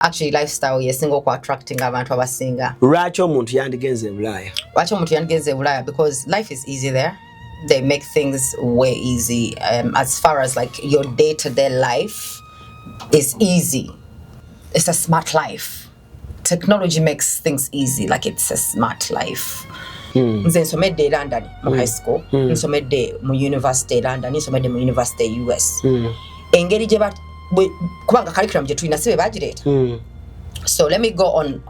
actually lifestyle yesinga ku attracting abantu abasinga. Lwaki omuntu yandigenze Bulaya? Lwaki omuntu yandigenze Bulaya? Because life is easy there. They make things way easy. As far as like your day-to-day life is easy. It's a smart life. Technology makes things easy. Like it's a smart life. Nze nsomedde London mu high school. Nsomedde mu university London. Nsomedde mu university US. Engeri gye kubanga curriculum gye tulina sibe bagireeta. So let me go on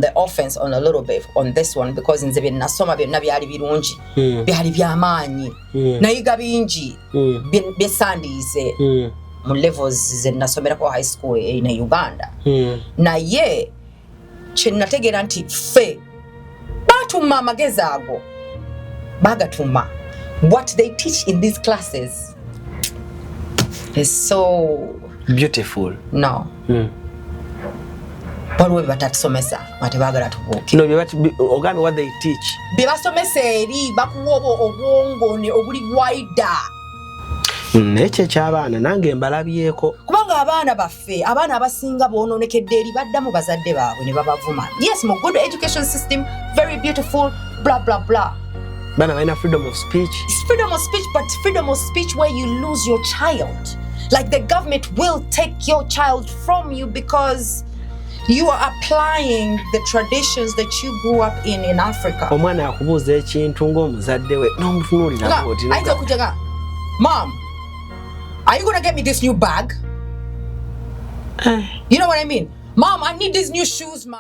the offense on a little bit on this one because nze bye nasoma byonna byali birungi. Byali by'amaanyi. Nayiga bingi. Byesandiize. Mu levels ze nasomerako high school in Uganda. Naye kye nategeera nti ffe batuma amagezi ago bagatuma. What they teach in these classes is so beautiful. No. Waliwo batatusomesa batebagala tubuuke. No, ogambe what they teach. Bebasomesa eri bakuwa obwongo ne obuli wider. Nekye ky'abaana nange mbalabyeko. Kubanga abaana baffe, abaana abasinga boononekedde eri baddamu bazadde baabwe ne babavuma. Yes, mu good education system, very beautiful, blah blah blah. Bana balina freedom of speech. It's freedom of speech, but freedom of speech where you lose your child. Like the government will take your child from you because you are applying the traditions that you grew up in Africa. Omwana akubuuza ekintu ng'omuzadde we n'omutunuulira bw'oti. Ayinza okutega, Mom, are you going to get me this new bag? You know what I mean? Mom, I need these new shoes, man.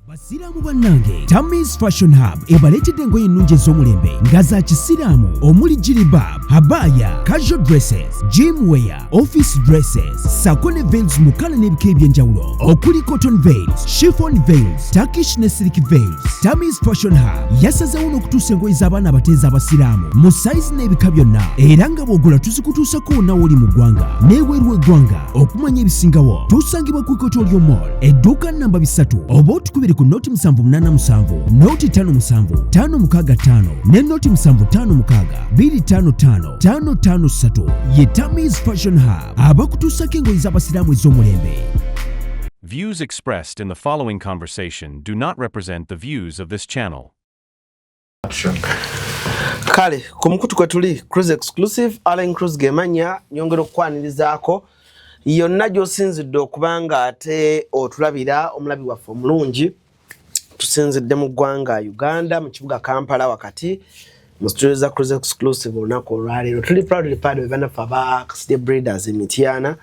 Basiramu bannange, Tammy's Fashion Hub ebaletedde engoye ennungi ez'omulembe nga za kisiraamu omuli jilibab, habaya, casual dresses, gym wear, office dresses, sako ne veils mu kala n'ebika eby'enjawulo okuli cotton veils, chiffon veils, Turkish ne silk veils. Tammy's Fashion Hub yasazeewo n'okutuusa engoye z'abaana abateezi abasiraamu mu size n'ebika byonna era nga bw'ogula tuzikutuusako wonna w'oli mu ggwanga n'ebweru w'eggwanga. Okumanya ebisingawo tusangibwa ku Ikotoolyo Mall edduuka namba 3 oba otukubire ku noti 787 noti 57 565 ne noti 756 255 553 ye Tammy's Fashion Hub abakutuusako engoye z'abasiraamu ez'omulembe. Views expressed in the following conversation do not represent the views of this channel. Kale ku mukutu kwe tuli CRUZ exclusive ALLANCRUZ gemanya nyongera okwanirizaako yonna gy'osinzidde okubanga ate otulabira omulabi waffe omulungi. Tusinzidde mu ggwanga Uganda mu kibuga Kampala wakati mu studio za CRUZ exclusive olunaku olwaleero. Tuli proudly part of bannaffe aba celebrities Mityana.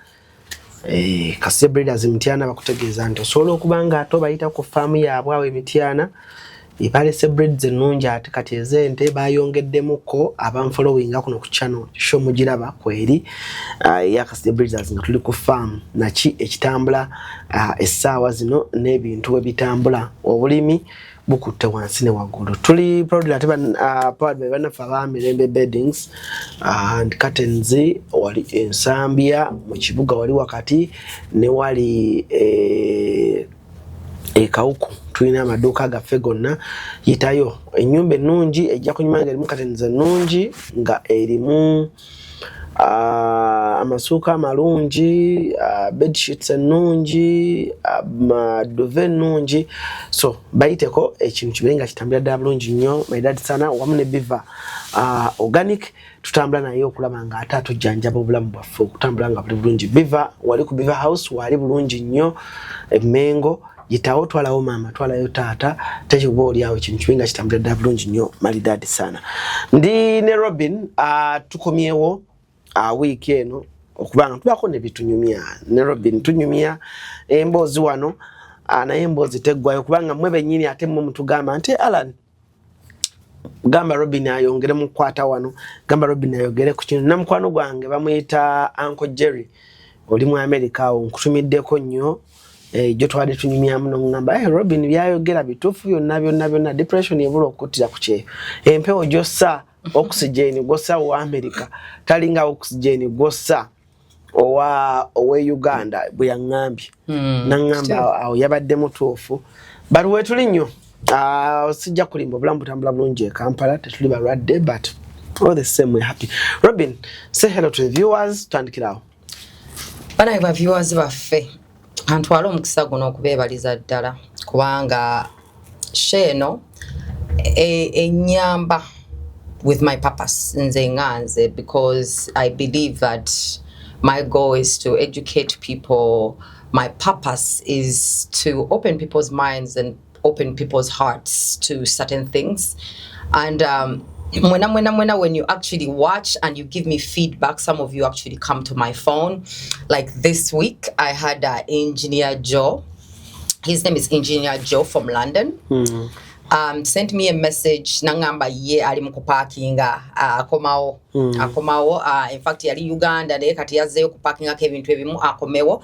Celebrities Mityana bakutegeeza nti osobola okubanga ate obayita ku faamu yaabwe awo Mityana balese breeds ennungi ate kati ezente bayongeddemuko abanfollowinga kuno ku channel show mugiraba kweri ya celebrities nga tuli ku farm naki ekitambula essaawa zino n'ebintu ebitambula obulimi bukutte wansi ne waggulu. Tuli proud ate powered by bannaffe aba Mirembe Beddings and Curtains wali ensambya mu kibuga wali wakati ne wali ekawuku tulina amaduuka gaffe gonna yitayo ennyumba ennungi ejja kunyuma nga erimu Curtains ennungi nga erimu amasuuka amalungi bedsheets ennungi amaduve ennungi so bayiteko ekintu kibere nga kitambula ddala bulungi nnyo maidadi sana wamu ne biva organic tutambula naye okulaba nga ate atujjanjaba obulamu bwaffe okutambula nga buli bulungi. Biva wali ku Biva House wali bulungi nnyo Emmengo yitawo twalawo mama twalayo taata tekiba oliawo ekintu kibinga kitambula ddala bulungi nnyo malidadi sana. Ndi ne Robin tukomyewo week eno okubanga tubako ne bitunyumya ne Robin tunyumya emboozi wano naye emboozi teggwayo kubanga mwe bennyini ate mmwe mutugamba nti Alan gamba Robin ayongere mu kwata wano gamba Robin ayogere ku kino namukwano gwange bamuyita Uncle Jerry oli mu America awo nkutumiddeko nnyo jo twali tunyumya muno ngamba Robin byayogera bitufu byonna depression yebula okutira ku kyeyo empewo jossa oxygen gossa wa America talinga oxygen gossa owe Uganda bwe yangambye nangamba awo yabadde mutuufu baluwe tuli nnyo sijja kulimba obulamu butambula bulungi e Kampala tetuli balwadde but all the same we're happy. Robin, say hello to the viewers. Tandikirawo bana viewers baffe Antwala omukisa guno okubeebaliza ddala kubanga sheeno enyamba with my purpose nze nganze, because I believe that my goal is to educate people. My purpose is to open people's minds and open people's hearts to certain things. And when you actually watch and you give me feedback, some of you actually come to my phone. Like this week, I had Engineer Joe. His name is Engineer Joe from London. Sent me a message nangamba ye ali mu kuparkinga akomawo in fact yali Uganda naye kati yazzeyo kuparkinga ko ebintu ebimu akomewo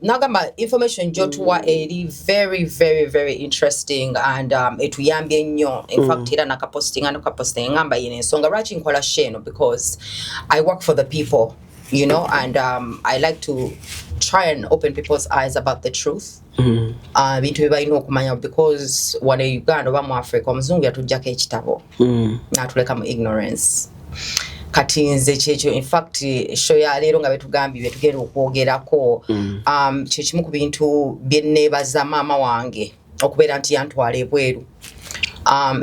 nagamba information jotuwa eri very very very interesting and etuyambye nnyo in fact era nakapostinga ngamba yine ensonga lwaki nkola sheno because I work for the people, you know, and I like to try and open people's eyes about the truth. Bintu bibalina okumanya because wano e Uganda oba mu Africa omuzungu yatujjako ekitabo n'atuleka mu ignorance. Kati nze kyekyo in fact show ya leero nga betugambye betugenda okwogerako kyekimu ku bintu bye neebaza maama wange okubeera nti yantwala ebweru.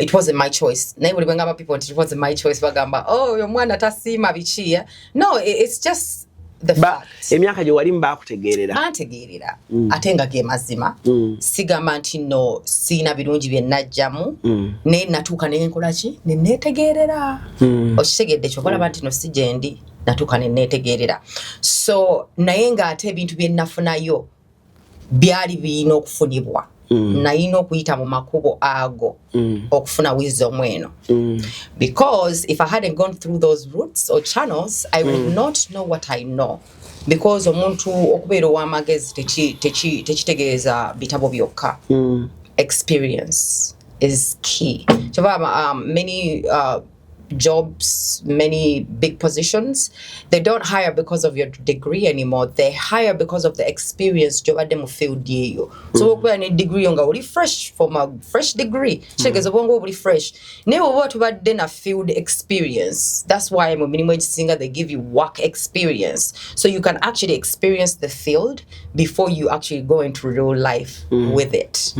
It wasn't my choice. Naye buli bwengamba people nti it wasn't my choice bagamba oyo mwana tasiima biki. No, it's just the fact. Emyaka gye wali mbaakutegeerera antegeerera ate nga ge mazima sigamba nti no siina birungi bye najjamu naye natuuka ne nkola ki ne neetegeerera okitegedde kyobalaba nti no si gyendi natuuka ne neetegeerera. So naye ng'ate ebintu bye nafunayo byali birina okufunibwa nalina okuyita mu makubo ago okufuna wisdom eno because if I hadn't gone through those routes or channels I would not know what I know, because omuntu okubeera ow'amagezi tekitegeeza bitabo byokka. Experience is key. Many jobs, many big positions, they don't hire because of your degree anymore. They hire because of the experience jobadde mu field yeyo. So okubeera ne degree nga oli fresh from a fresh degree kitegeeza obwongo obuli fresh naye oba tubadde na field experience. That's why mu mirimu egisinga they give you work experience so you can actually experience the field before you actually go into real life with it.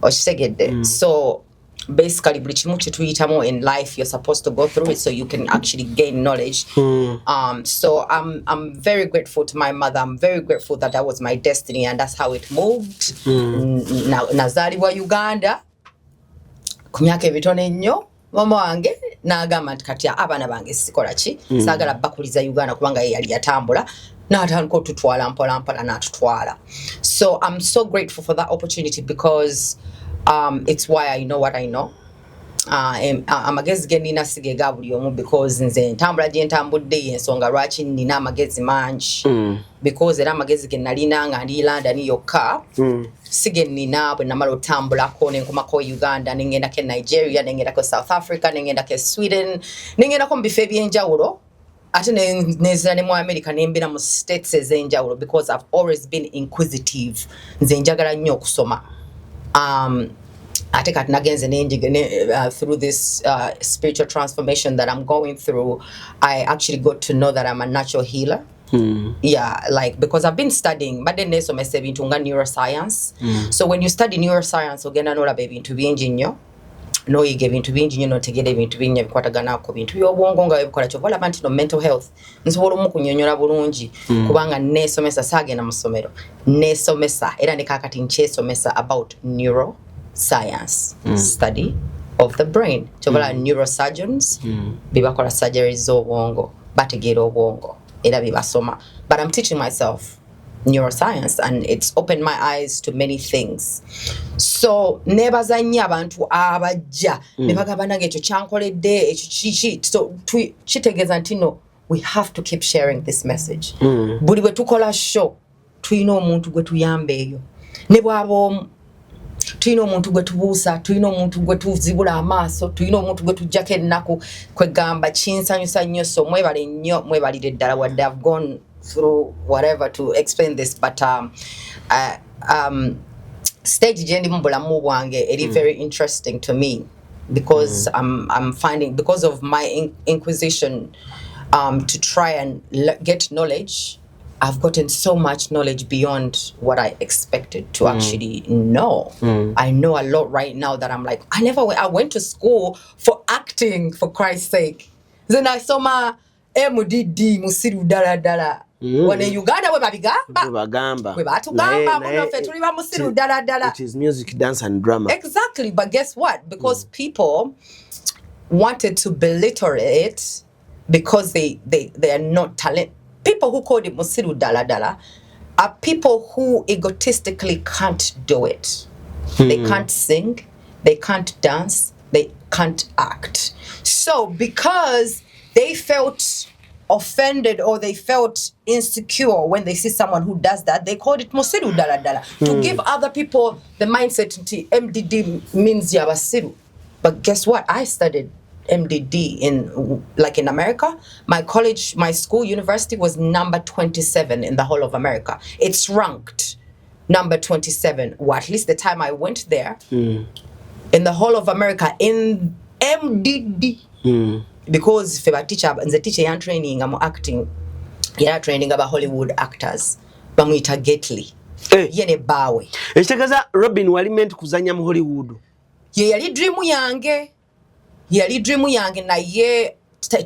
Okitegedde. So basically buli kimu kyetuyitamu in life you're supposed to go through it so you can actually gain knowledge. So I'm very grateful to my mother. I'm very grateful that that was my destiny and that's how it moved. Nazaalibwa Uganda ku myaka ebitono ennyo mama wange n'agamba nti kati abaana bange sikola ki saagala bakuliza Uganda kubanga ye yali yatambula n'atandika otutwala mpola mpola n'atutwala. So I'm so grateful for that opportunity because it's why I know what I know. Amagezi ge nina sige ga buli omu because nze ntambula gye ntambudde y'ensonga lwaki nina amagezi mangi because era amagezi ge nalina nga ndi London yokka sige nina bwe namala otambulako ne nkomako Uganda ne ngendako Nigeria ne ngendako South Africa ne ngendako Sweden ne ngendako mu bifo eby'enjawulo ate nezira ne mu America ne mbeera mu states ez'enjawulo because I've always been inquisitive. Nze njagala nnyo okusoma. I think through this spiritual transformation that I'm going through, I actually got to know that I'm a natural healer. Yeah, like because I've been studying, but then there's also neuroscience. So when you study neuroscience, ogenda nola ebintu bingi nnyo. No yiga ebintu bingi nnyo notegeera ebintu bingi ebikwataganako bintu by'obwongo nga bikola kyobola banti no mental health. Nsobola omukunnyonnyola bulungi kubanga neesomesa saagenda mu ssomero. Neesomesa era ne kaakati nkyesomesa about neuroscience, study of the brain. Kyobola neurosurgeons bibakola surgeries z'obwongo bategeera obwongo era bibasoma. But I'm teaching myself neuroscience and it's opened my eyes to many things. So nebaza nnyo abantu abajja ne bagamba nange ekyo kyankoledde ekyo kiki. So kitegeeza nti no, we have to keep sharing this message. Buli bwe tukola show tulina omuntu gwe tuyamba eyo ne bw'aba tulina omuntu gwe tubuusa, tulina omuntu gwe tuzibula amaaso, tulina omuntu gwe tujjako ennaku kwegamba kinsanyusa nnyo. So mwebale nnyo, mwebalire ddala wadde I've gone through whatever to explain this, but stage gye ndi mu bulamu bwange eri very interesting to me because I'm finding, because of my inquisition to try and get knowledge I've gotten so much knowledge beyond what I expected to actually know. I know a lot right now that I'm like, I went to school for acting, for Christ's sake. Then I saw my MDD musiru dala dala. When in Uganda we babigamba. We batugamba muno fe tuli ba musiru dala dala. It is music, dance and drama. Exactly, but guess what? Because people wanted to belittle it because they are not talented. People who call it musiru dala dala are people who egotistically can't do it. They can't sing, they can't dance, they can't act. So because they felt offended or they felt insecure when they see someone who does that, they called it musiru dala dala to give other people the mindset MDD means yabasiru. But guess what? I studied MDD in America. My college, my school, university was number 27 in the whole of America. It's ranked number 27, or at least the time I went there, in the whole of America in MDD. Because the teacher yan training I'm acting, training about Hollywood actors. Bamwita Gately. Yene bawe. Ekitegeeza Robin wali meant kuzanya mu Hollywood. Yali dream yange. Yali dream yange na ye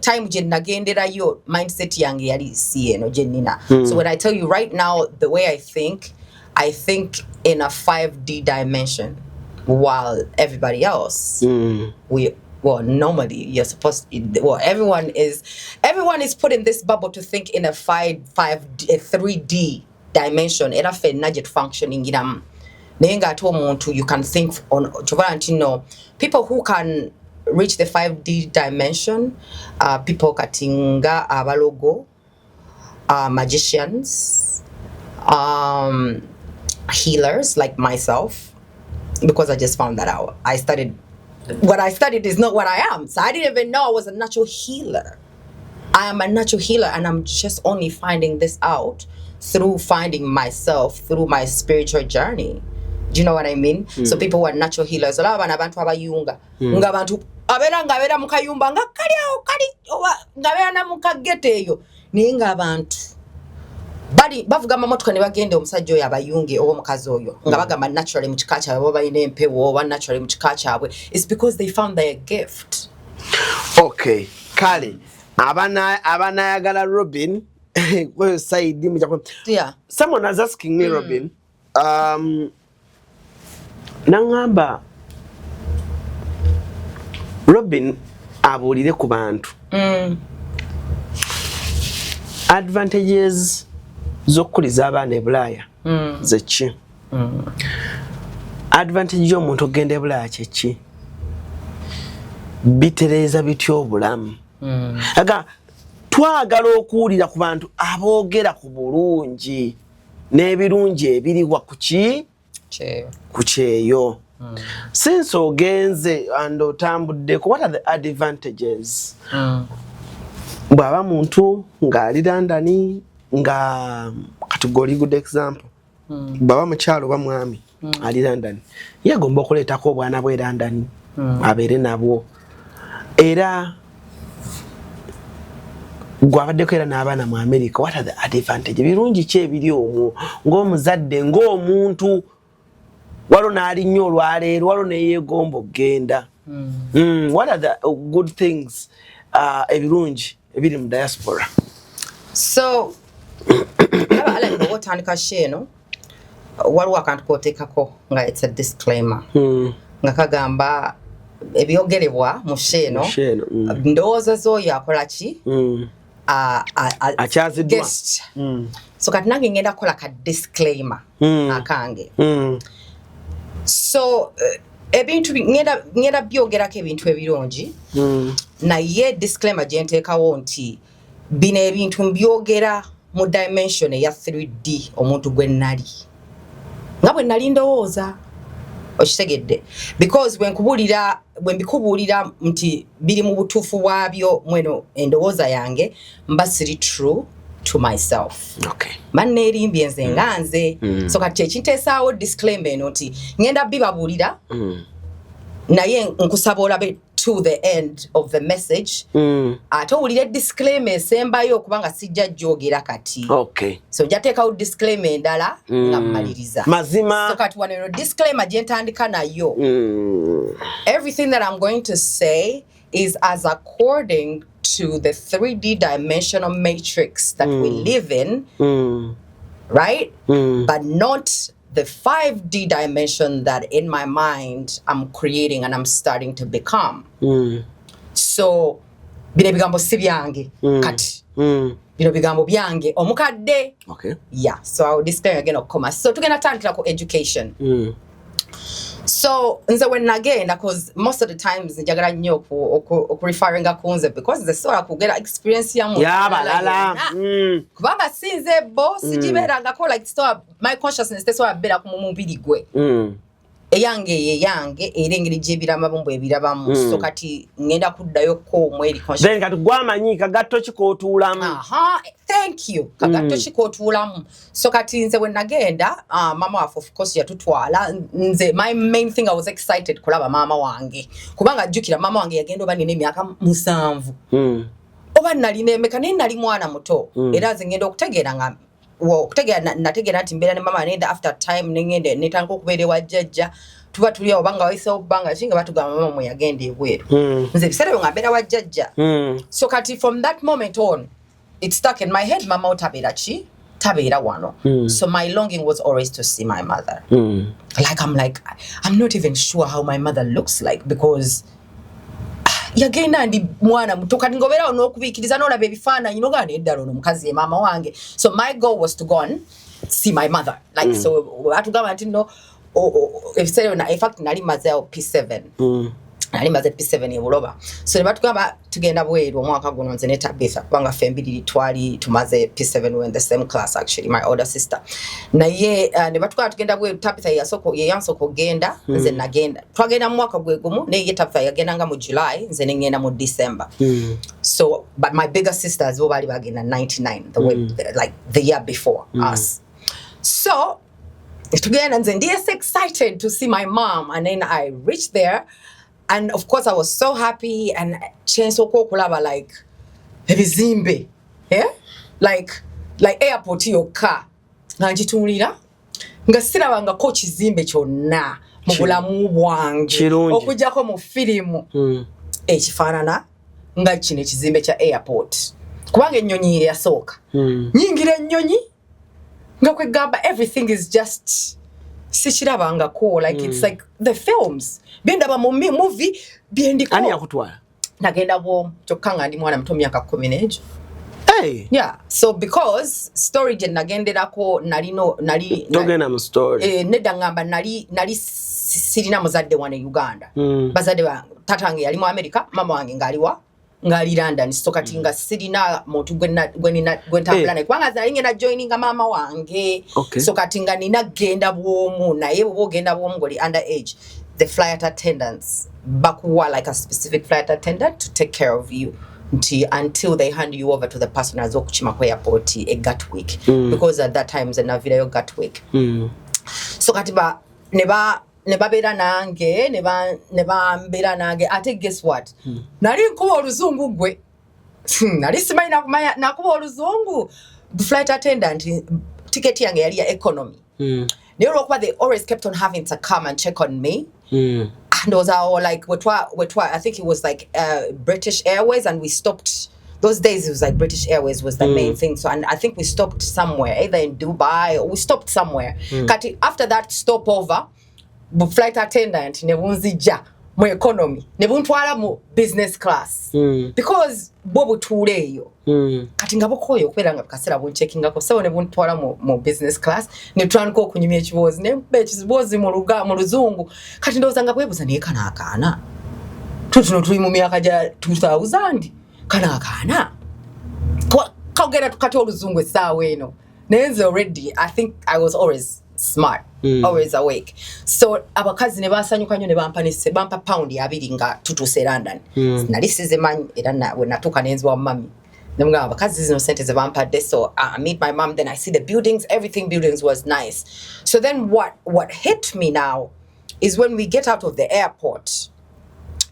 time je nagenderayo mindset yange yali siye no jenina. So when I tell you right now the way I think in a 5D dimension, while everybody else normally you're supposed everyone is put in this bubble to think in a 3D dimension. Era fe najet functioning in nenga to muntu you can think on people who can reach the 5D dimension, people katinga abalogo, magicians, healers like myself, because I just found that out. What I studied is not what I am. So I didn't even know I was a natural healer. I am a natural healer, and I'm just only finding this out through finding myself, through my spiritual journey. Do you know what I mean? So people who are natural healers, abantu abayunga, nga bantu abera mukayumba nga kali ngabera na mukageteyo ninga abantu bali bavuga mamotoka ne bagende omusajja oyo abayunge obo mukazi oyo nga bagamba naturally mu kika kyabwe bayina empewo oba naturally mu kika kyabwe. It's because they found their gift. Okay, kale abanayagala Robin kwa side yeah. Someone is asking me Robin nangamba Robin abulire ku bantu advantages zokuliza abaana ebulaya zechi advantage y'omuntu ogenda ebulaya kyeki bitereza bityo obulamu aga twagala okuwulira ku bantu aboogera ku bulungi n'ebirungi ebiriwa kuki kukyeyo since ogenze and otambuddeko, what are the advantages? Bwaba muntu nga ali London nga category good example baba mukyalo ba mwami ali London yagomba okuleetako obwana bwe London abere nabwo era gwabaddeko era n'abaana mu America. What are the advantages? Birungi ki ebiri omwo ng'omuzadde ng'omuntu walo naali nnyo olwaleero walo neyeegomba okgenda. What are the good things ebirungi ebiri mu diaspora? So Alan bwotandika sheno waliwo akantu koteekako nga it's a disclaimer nga kagamba ebyogerebwa mu sheno ndowooza z'oyo akola ki akyaziddwa. So kati nange ngenda kukola ka disclaimer akange. So ebintu ngenda byogerako ebintu ebirungi naye disclaimer gye nteekawo nti bino ebintu mbyogera mu dimension eya 3D omuntu gwe nali nga bwe nali ndowooza okitegedde, because bwe mbikubuulira nti biri mu butuufu bwabyo mweno endowooza yange mba siri true to myself. Okay. Banneerimbye nze nga nze. So kati ekinteesaawo disclaimer eno nti ngenda bibabuulira naye nkusaba olabe to the end of the message ate owulira disclaimer esembayo kubanga sijja jogera kati. Okay. So jateekawo disclaimer endala nga mmaliriza. Mazima. So kati wano disclaimer gye ntandika nayo. Everything that I'm going to say is as according to the 3D dimensional matrix that we live in, right? But not the 5D dimension that in my mind I'm creating and I'm starting to become. So, bino bigambo si byange kati. Bino bigambo byange omukadde. Okay. Yeah, so I'll disclaim again okoma. So tugenda tandikira ku education. So nze when nagenda, because most of the times njagala nnyo referring kunze because the sort kugera experience ya muntu balala kubanga sinze bo sijiberangako like so my consciousness that's why abera ku mubiri gwe eyange era engeri gyebirama bumbu ebirabamu so kati ngenda kuddayo ko mweri conscious then kati gwamanyi kagatto kikotuulamu thank you kagatto kikotuulamu so kati nze when nagenda mama wafu of course yatutwala nze my main thing I was excited kulaba mama wange kubanga jjukira mama wange yagenda oba nina emyaka 7 oba nalina emeka naye nali mwana muto era nze ngenda okutegeera nga nategeera nti mbeera ne mama nenda after time nengende netandika okubeera wa jjajja tuba tuli awo banga wayiseewo bbanga kinga batugamba mama mwe yagenda ebweru nze ebiseera byo nga mbeera wa jjajja so kati from that moment on it stuck in my head mama otabeera ki tabeera wano so my longing was always to see my mother I'm not even sure how my mother looks like because yagenda ndi mwana muto kati ngobera n'okubikiriza n'olaba ebifaananyi n'ogamba neddala ono mukazi ye maama wange so my goal was to go and see my mother like so atugamba nti no in fact nali mazeyo P7 nali maze P7 ebuloba so ne batugamba tugenda bweru omwaka guno nze ne Tabitha kubanga ffe mbiriri twali tumaze P7 we were in the same class actually my older sister naye ne batugamba tugenda bweru Tabitha yansoko genda nze nagenda twagenda mu mwaka gwe gumu naye Tabitha yagenda nga mu July nze ne ngenda mu December so but my bigger sisters bo bali bagenda 99 the way like the year before us so tugenda nze ndi excited to see my mom and then I reached there. And of course, I was so happy and chance okulaba like ebizimbe, yeah, like airport yo car. Nanjitulira nga sirabanga ko kizimbe kyonna mu bulamu bwange okujjako mu firimu ekifaanana nga kino ekizimbe kya airport kubanga ennyonyi yasooka nyingira ennyonyi nga kwegamba everything is just sichirabangako like it's like the films bendaba mu movie byendiko ani yakutwala nagenda bwo kyokanga ndi mwana muto myaka 10 hey yeah so because story je nagenderako nali togena mu story nedda ngamba nali sirina muzadde wane Uganda bazadde ba tatange yali mu America mama wange ngali London so kati nga sirina muntu gwentambula ne kwanga zalinge na joining mama wange so kati nga nina genda bwomu naye bo genda bwomu goli underage the flight attendants bakuwa like a specific flight attendant to take care of you until they hand you over to the person azokuchima kwa airport a Gatwick because at that time zenavira yo Gatwick so kati ba nebabera nange nebambera nange ate guess what nali nkuba oluzungu gwe nali simanyi nakuba oluzungu the flight attendant ticket yange yali ya economy naye olwokuba they always kept on having to come and check on me and was all like I think it was like British Airways and we stopped those days. It was like British Airways was the main thing, so and I think we stopped somewhere either in Dubai or we stopped somewhere after that stopover flight attendant nebunzija mu economy nebuntwala mu business class because bobu tuleyo kati ngabo koyo kwera nga kasera bu checking ako sabo nebuntwala mu business class ne twanko okunyumya ekibozi ne bekibozi mu luzungu kati ndoza nga bwebuza ne kana akana tutuno tuli mu myaka ja 2000 kana akana kogera tukati oluzungu esawe eno nenze already I think I was always smart always awake so abakazi ne basanyuka nyo ne bampa pound ya 2 nga tutuse London nali size manyi era we natuka nenzi wa mami nemga abakazi zino sente ze bampa de so I meet my mom then I see the buildings buildings was nice so then what hit me now is when we get out of the airport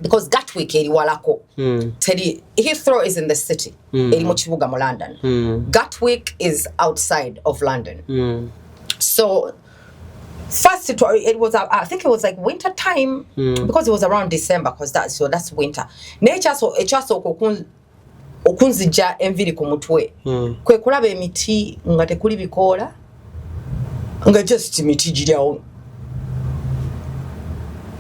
because Gatwick eri walako. Teddy Heathrow is in the city. Eri mu kibuga mu London. Gatwick is outside of London. So first it was I think it was like winter time because it was around December because that's winter. Nature so okunzija enviri ku mutwe. Kwe kulaba emiti nga tekuli bikola nga just emiti jiryawo.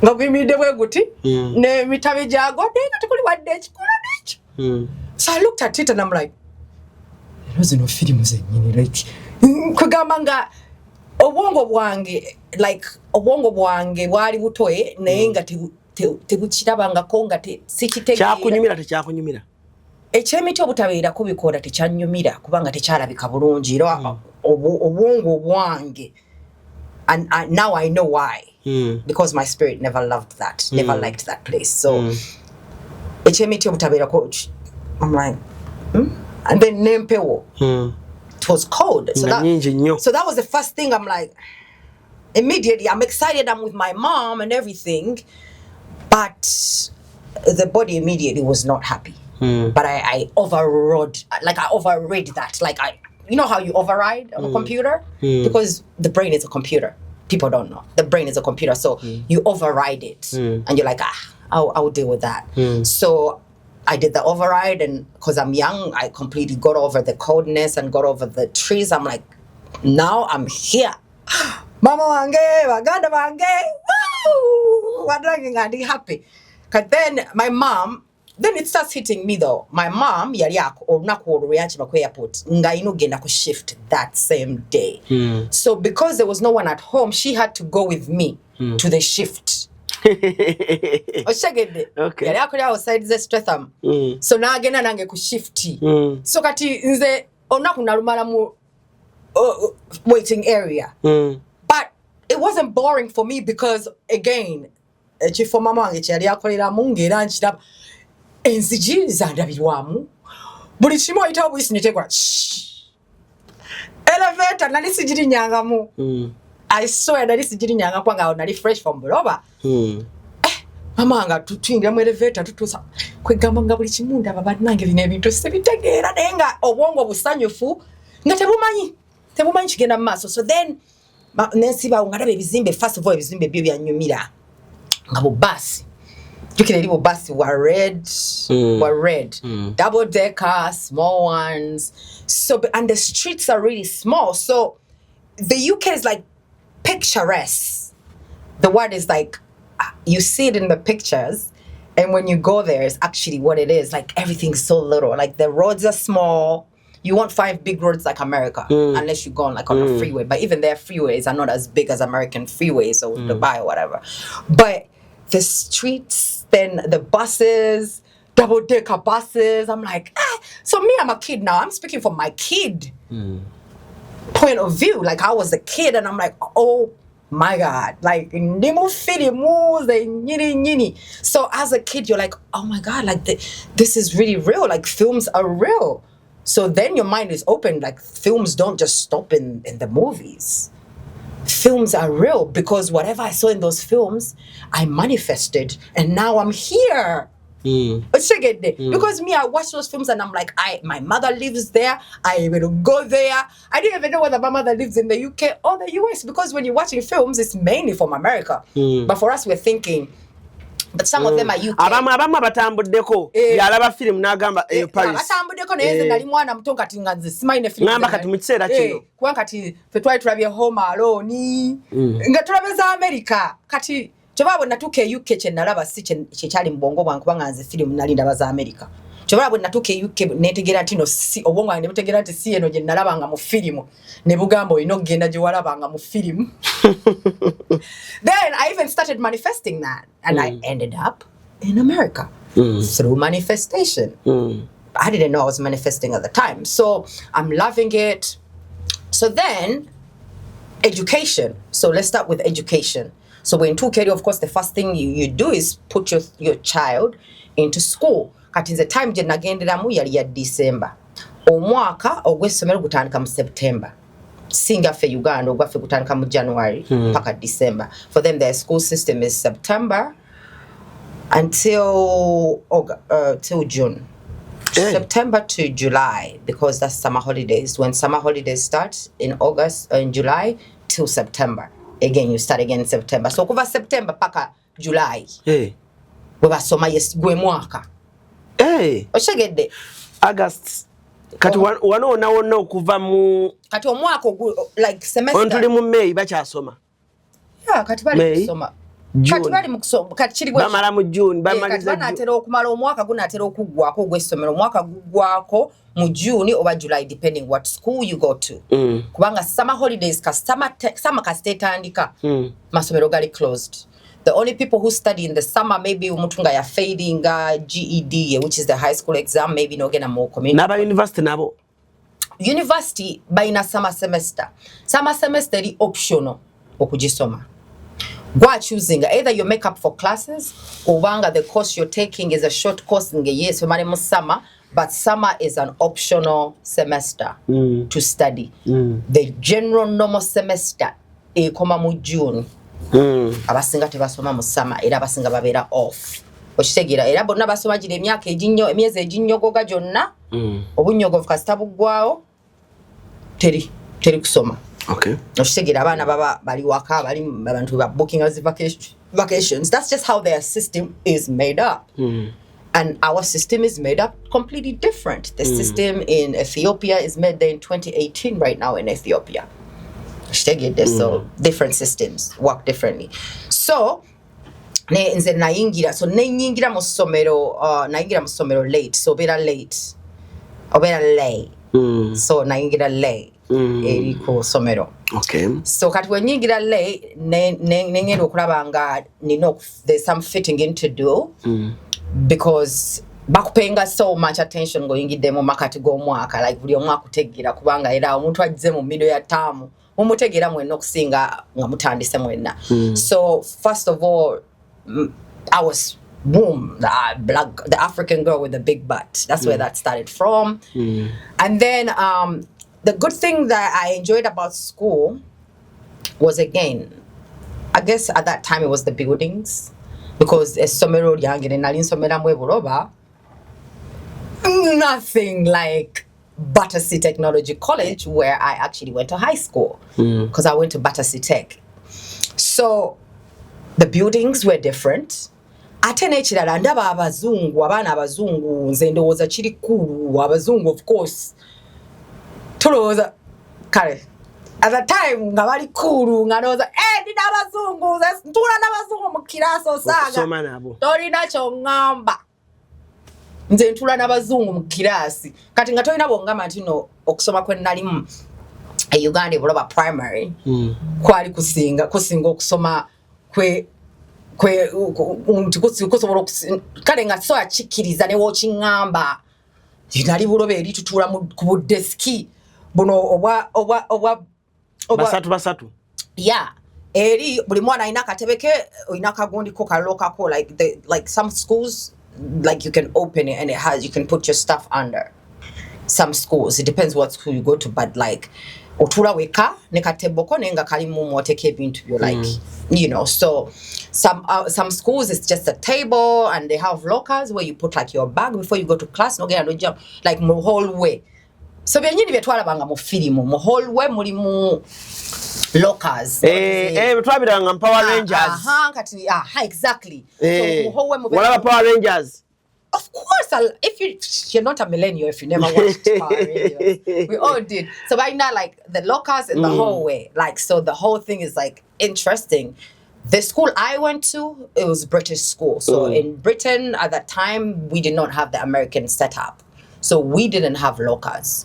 Nga gwimide bwe guti ne mitabe jago nga tekuli wadde ekikola n'ekyo. So I looked at it and I'm like, it was no film zenyini right. Kugamba nga obwongo bwange bwali butoye naye nga tebukirabangako nga sikitegeera. Kyakunyumira. Ekyemiti obutabeera kubikola tekyanyumira kubanga tekyalabika bulungi era obwongo bwange, and now I know why. Because my spirit never loved that, never liked that place. So ekyemiti obutabeera coach, I'm like and then nempewo. It was cold. So that was the first thing. I'm like, immediately I'm excited, I'm with my mom and everything, but the body immediately was not happy. But I overrode, like I override that. Like you know how you override on a computer? Because the brain is a computer. People don't know. The brain is a computer. So you override it and you're like, I'll deal with that. So I did the override, and because I'm young, I completely got over the coldness and got over the trees. I'm like, now I'm here. Mama wange, waganda wange, woo! Wadranging happy. Cause then my mom, then it starts hitting me though. My mom, yali olunaku ku airport, nga inogenda ku shift that same day. So because there was no one at home, she had to go with me to the shift. Okay. Yali akuli outside the Stratham. So na agenda nange ku shifti. So kati nze olunaku nalumala mu waiting area. But it wasn't boring for me because again, chifo mama wange kyali akolera mu ngera nkiraba enzigi zandabirwamu buli kimu oyitawo bwisi netegwa elevator nali sigiri nyangamu. I swear nali sigiri nyanga kwanga nali fresh from Buloba. Mama nga tutwingira mu elevator tutusa kwegamba nga buli kimu ndaba banange bine ebintu sebitegeera naye nga obwongo busanyufu nga tebumanyi kigenda mu maaso. So then nensiba nga ndaba ebizimbe, first of all ebizimbe byo byanyumira nga bu bus. Jukira libo bus were red. Double decker, small ones. So and the streets are really small. So the UK is like picturesque. The word is like you see it in the pictures, and when you go there, it's actually what it is. Like everything's so little. Like the roads are small. You won't find big roads like America unless you go on a freeway. But even their freeways are not as big as American freeways or Dubai or whatever. But the streets, then the buses, double-decker buses. I'm like, So me, I'm a kid now. I'm speaking from my kid point of view. Like I was a kid, and I'm like, oh my God, like so as a kid, you're like, oh my God, like this is really real. Like films are real. So then your mind is open. Like films don't just stop in the movies. Films are real because whatever I saw in those films, I manifested, and now I'm here. Because me, I watch those films and I'm like, my mother lives there. I will go there. I didn't even know whether my mother lives in the UK or the US, because when you're watching films, it's mainly from America. But for us, we're thinking, but some of them are UK. Abamu batambuddeko yalaba film n'agamba Paris. Batambuddeko naye nali mwana muto kati nga nze simanyi ne film. Ngamba kati mu kiseera kino. Kuba kati fe twali tulabye Home Alone. Nga tulabye za America. Kati kyebaba natuuka e UK kye nalaba si kyali mu bwongo bwange kubanga nze film nali ndaba za America. Kyebaba natuuka e UK netegeera nti no si obwongo bwange ne butegeera nti si eno gye nalabanga mu film. Ne bugamba olina okugenda gye walabanga mu film. Then I even started manifesting that, and I ended up in America through manifestation. I didn't know I was manifesting at the time. So I'm loving it. So then education. So let's start with education. So when to carry, of course, the first thing you do is put your child into school. Kati nze time gye nagenderamu yali ya December. Omwaka ogw'essomero gutandika mu September. Singa fe Uganda ogwaffe gutandika mu January paka December. For them their school system is September, until till June. September to July, because that's summer holidays. When summer holidays start in August in July till September. Again, you start again in September. So kuva September paka July. Hey. Webasoma yes gwe mwaka. Hey. Oshegedde. August. Kati wano okuva mu kati omwaka like semester. Ontuli mu May bakyasoma. Yeah, kati bali kusoma. Kati bali mukusoma. Kati kiri gwe. Bamala mu June, bamaliza June. Kati banatera okumala omwaka gunatera okuggwako gw'essomero. Omwaka guggwako mu June oba July depending what school you go to. Kubanga summer holidays summer kastetandika. Masomero gali closed. The only people who study in the summer, maybe umutunga ya fading GED, which is the high school exam, maybe no gena more community. Naba university nabo. University baina summer semester. Summer semester is optional okujisoma. Gwa choosing either you make up for classes or the course you're taking is a short course in the year, so many summer, but summer is an optional semester to study. The general normal semester ekoma mu June. Abasinga tebasoma mu summer era abasinga babeera off. Okitegeera era bonna basoma gire emyaka emyezi eginnyogoga gyonna obunnyogovu kasita buggwaawo teri kusoma. Okay. Okitegeera abaana baba bali waka bali abantu ba booking as vacations. That's just how their system is made up. And our system is made up completely different. The system in Ethiopia is made there in 2018 right now in Ethiopia. So different systems work differently. So nze nayingira mu somero late, so obeera late so nayingira late eri ku somero. Okay. So kati wenyingira late nengenda okulaba nga there's some fitting in to do because bakupenga so much attention ngoyingidde mu makati g'omwaka, like buli omwaka utegira kubanga era omuntu ajje mu middle ya term umutegera mwenna okusinga nga mutandise mwenna. So first of all, I was the African girl with the big butt. That's where that started from. And then the good thing that I enjoyed about school was, again, I guess at that time it was the buildings, because somero yange nali nsomera mu Buloba, nothing like Battersea Technology College, where I actually went to high school, because I went to Battersea Tech. So the buildings were different. Ate n'ekirala ndaba abaana abazungu nze ndowooza kiri kkulu, abazungu of course tulowooza kale at the time nga bali kkulu nga ndowooza nina abazungu ntuula n'abazungu mu kirasi osaaga tolina ky'oŋŋamba. Nze ntula n'abazungu mu kirasi kati nga tolina bw'ongamba nti no okusoma kwe nalimu e Uganda Buloba primary kwali kusinga okusoma kwe kusobola kale nga so akikkiriza ne w'okiŋŋamba nali Buloba eri tutuula ku budeski buno obwa basatu. Yeah. Eri buli mwana alina akatebe ke olina akagundiko kalokako, like some schools, like you can open it and you can put your stuff under. Some schools, it depends what school you go to, but like otula weka ne kateboko nenga kalimu mwoteke ebintu byo, like so some schools it's just a table and they have lockers where you put like your bag before you go to class, no get no jump like mu hallway. So byenyini byetwalabanga mu filimu mu hallway mulimu lockers. Twabiranga Power Rangers. Kati exactly. So mu hallway mu Power Rangers. Of course, if you're not a millennial, if you never watched Power Rangers, we all did. So right now, like the lockers in the hallway, like so the whole thing is like interesting. The school I went to, it was British school. So in Britain at that time, we did not have the American setup. So we didn't have lockers,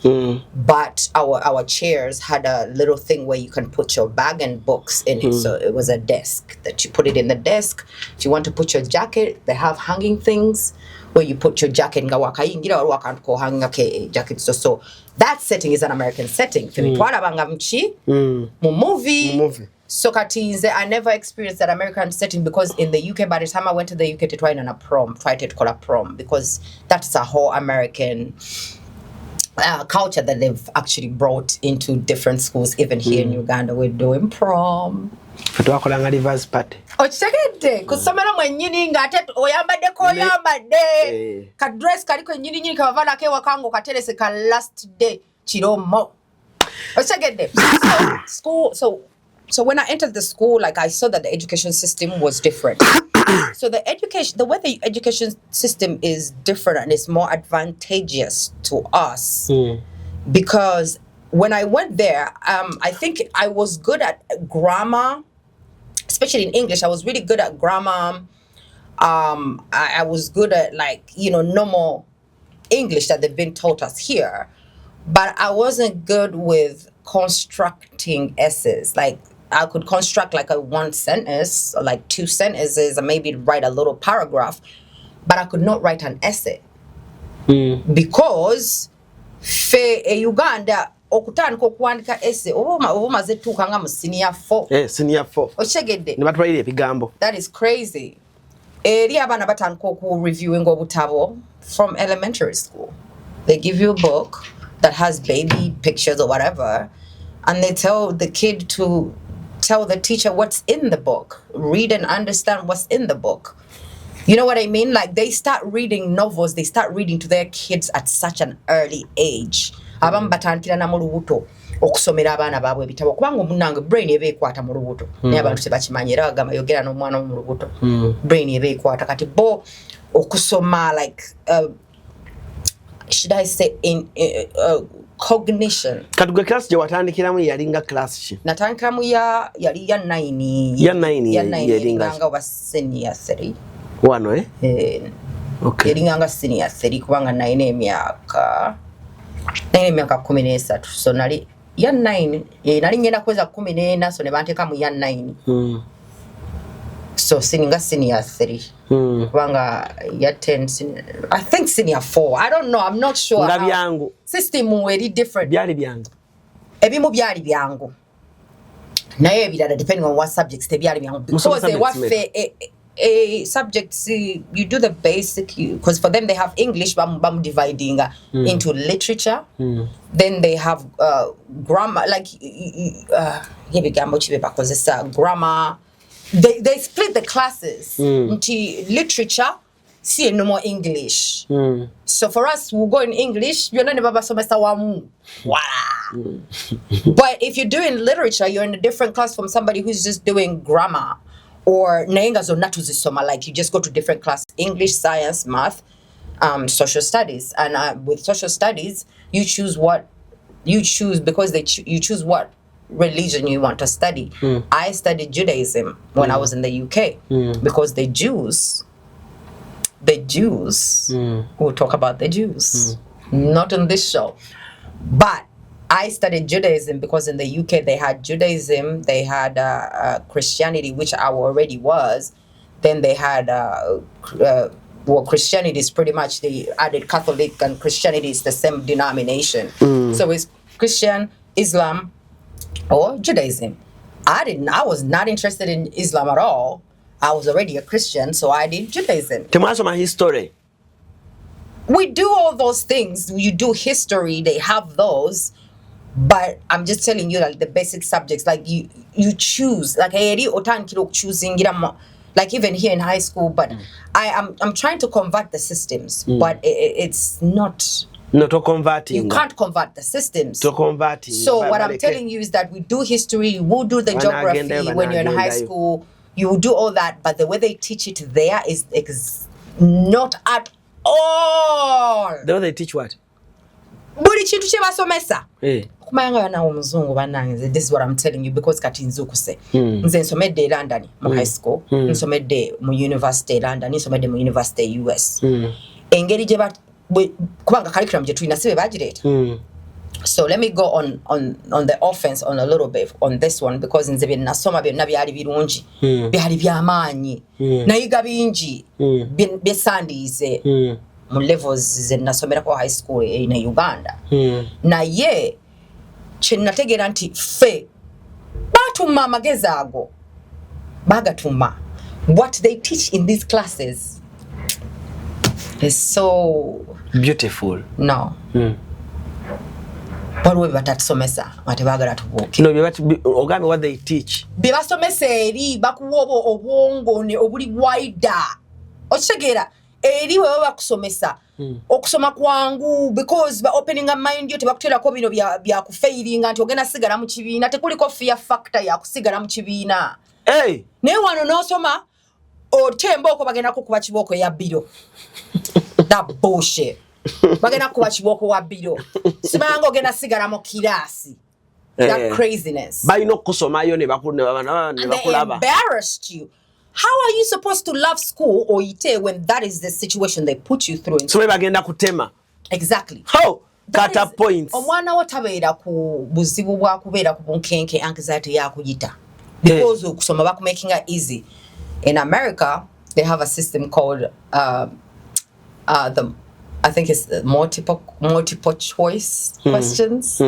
but our chairs had a little thing where you can put your bag and books in it. So it was a desk that you put it in the desk. If you want to put your jacket, they have hanging things where you put your jacket nga wakayingira or wakanko hanga ke jacket. So that setting is an American setting. Mu movie. So katinze, I never experienced that American setting because in the UK, by the time I went to the UK to try on a prom, call a prom, because that's a whole American culture that they've actually brought into different schools. Even here in Uganda, we're doing prom. Twakolanga reverse party. Okitegedde kusomera mwennyini ng'ate oyambadde koyambadde ka dress kaliko ennyini kabavana kewakango katerese ka last day kiromo. Okitegedde. So when I entered the school, like I saw that the education system was different. So the way the education system is different and it's more advantageous to us because when I went there, I think I was good at grammar, especially in English. I was really good at grammar. I was good at normal English that they've been taught us here, but I wasn't good with constructing essays. Like I could construct like a one sentence or like two sentences and maybe write a little paragraph, but I could not write an essay because Uganda okutandika okuwandika essay oba omaze tuuka nga mu senior 4. Senior 4. Okitegedde. Ne batwalira ebigambo. That is crazy. Eri abaana batandika reviewing obutabo from elementary school. They give you a book that has baby pictures or whatever, and they tell the kid to tell the teacher what's in the book. Read and understand what's in the book. You know what I mean? Like they start reading novels, they start reading to their kids at such an early age. Abamu batandikira na mu lubuto okusomera abaana baabwe ebitabo kubanga omunange brain eba ekwata mu lubuto naye abantu tebakimanyi era agamba yogera n'omwana mu lubuto brain eba ekwata kati bo okusoma like should I say in cognition. Kati gwe class gye watandikiramu yalinga class ki? Natandikiramu yali ya 9. Ya 9 yalinga nga oba senior 3. Wano okay. Yalinga nga senior 3 kubanga nalina emyaka 13. So nali ya 9 nali ngenda kweza 14 so ne banteeka mu ya 9. So sininga senior 3 kubanga ya 10 I think senior 4. I don't know, I'm not sure. Nga byangu system weri different. Byali byangu ebimu byali byangu naye ebirala depending on what subjects tebyali byangu because they were subjects you do the basic because for them they have English bam dividing into literature, then they have grammar like grammar. They split the classes into literature, see no more English. So for us we'll go in English, you're not baba semester wamu. But if you're doing literature, you're in a different class from somebody who's just doing grammar. Or naenga zo natuzisoma, like you just go to different class, English, science, math, social studies. And with social studies, you choose what you choose because you choose what religion you want to study. I studied Judaism when I was in the UK because the Jews, we'll talk about the Jews, not on this show, but I studied Judaism because in the UK they had Judaism, they had Christianity, which I already was. Then they had Christianity is pretty much they added Catholic and Christianity is the same denomination. So it's Christian, Islam, or Judaism. I was not interested in Islam at all. I was already a Christian, so I did Judaism. Temasoma history. We do all those things. You do history, they have those. But I'm just telling you like the basic subjects, like you choose, like choosing, like even here in high school. But I'm trying to convert the systems, but it's not. No, to converting. You can't convert the systems. To converting. So what I'm telling you is that we do history, you will do the geography when you're in high school. You will do all that, but the way they teach it there is not at all. The way they teach what? Buli kintu kye basomesa kumayanga yana omuzungu banange. This is what I'm telling you because kati nzukuse nze nsomedde London mu high school, nsomedde mu university London, nsomedde mu university US. Engeri gye kubanga curriculum gye tulina sibe bagireta. So let me go on the offense on a little bit on this one because nze bye nasoma byonna byali birungi, byali byamaanyi, nayiga bingi byesandiize mu levels ze nasomerako high school in Uganda. Naye kye nategeera nti ffe batuma amagezi ago bagatuma. What they teach in these classes is so beautiful. No. waliwo batatusomesa ate baagala tubuuke. No, ogambe what they teach. Bye basomesa eri bakuwa obwongo ne obuli wider. Okitegeera eri wewe bakusomesa okusoma kwangu because ba opening a mind yo tebakuteerako bino bya kufailinga nti ogenda sigala mu kibiina tekuliko fear factor ya kusigala mu kibiina. Hey, naye wano n'osoma otemba oko bagenda kukuba kibooko ya biro. That bullshit. Bagenda kukuba kibooko wa biro. Simanga ogenda sigala mu kiraasi. That craziness. Balina okusomayo ne bakulaba. They embarrassed you. How are you supposed to love school or ite when that is the situation they put you through? So bagenda kutema. Exactly. How? Kata points. Omwana watabeera ku buzibu bwa kubeera ku bunkenke anxiety ya kuyita. Because okusoma baku making it easy. In America, they have a system called I think it's multiple choice questions.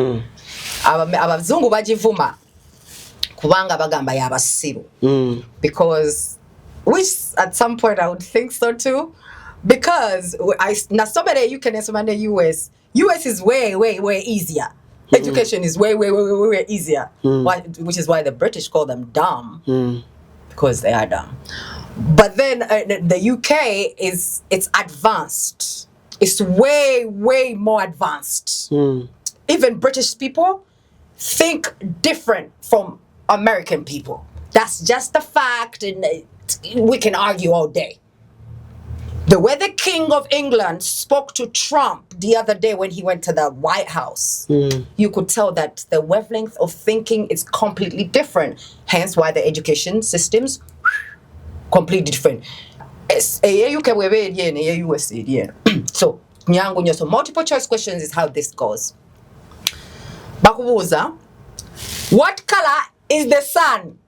Abazungu bajivuma kubanga bagamba yabasiru. Because which at some point I would think so too, because Nasoma you can in the US is way easier. Education is way easier. Which is why the British call them dumb, because they are dumb. But then the UK it's advanced. It's way more advanced. Even British people think different from American people. That's just a fact, and we can argue all day. The way the King of England spoke to Trump the other day when he went to the White House, you could tell that the wavelength of thinking is completely different. Hence why the education systems completely different. So, so multiple choice questions is how this goes. Bakubuza, what color is the sun?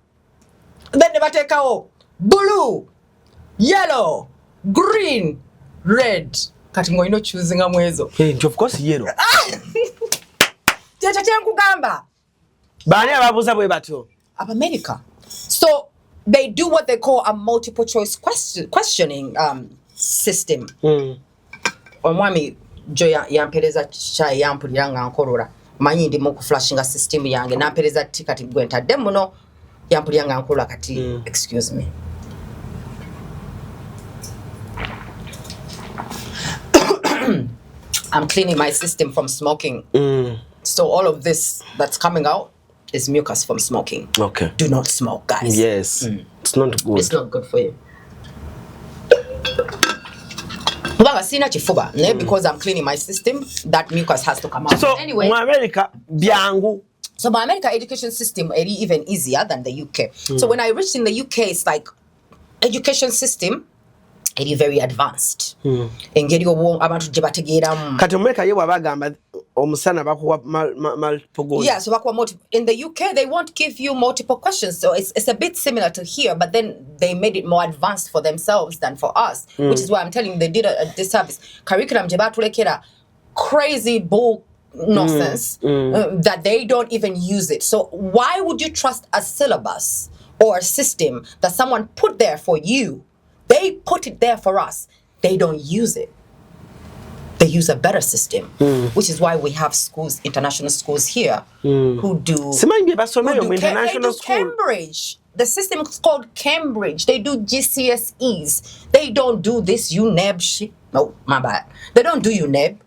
Then they take out blue, yellow, green, red. Kati ngoino choosing amwezo. Hey, of course yellow. Chacha kugamba. Bani ababuza bwe batyo. America. So they do what they call a multiple choice questioning system. Omwami joya yampereza chai yampulira nga nkolora. Manyi ndi mu flashinga system yange nampereza tikati gwenta demuno yampulira nga nkolora kati excuse me. I'm cleaning my system from smoking. So all of this that's coming out is mucus from smoking. Okay. Do not smoke, guys. Yes. It's not good. It's not good for you. Because I'm cleaning my system, that mucus has to come out. So anyway, America, biangu. So my American education system is even easier than the UK. So when I reached in the UK, it's like education system is very advanced. Engeri abantu gye bategeeramu. Kati America ye wabagamba omusana bakuwa multiple goals. Yeah, so in the UK they won't give you multiple questions. So it's a bit similar to here, but then they made it more advanced for themselves than for us, which is why I'm telling you they did a disservice. Curriculum gye batulekera crazy bull nonsense that they don't even use it. So why would you trust a syllabus or a system that someone put there for you? They put it there for us. They don't use it. They use a better system, which is why we have schools, international schools here, who do Cambridge. The system is called Cambridge. They do GCSEs. They don't do this UNEB shit. No, my bad. They don't do UNEB.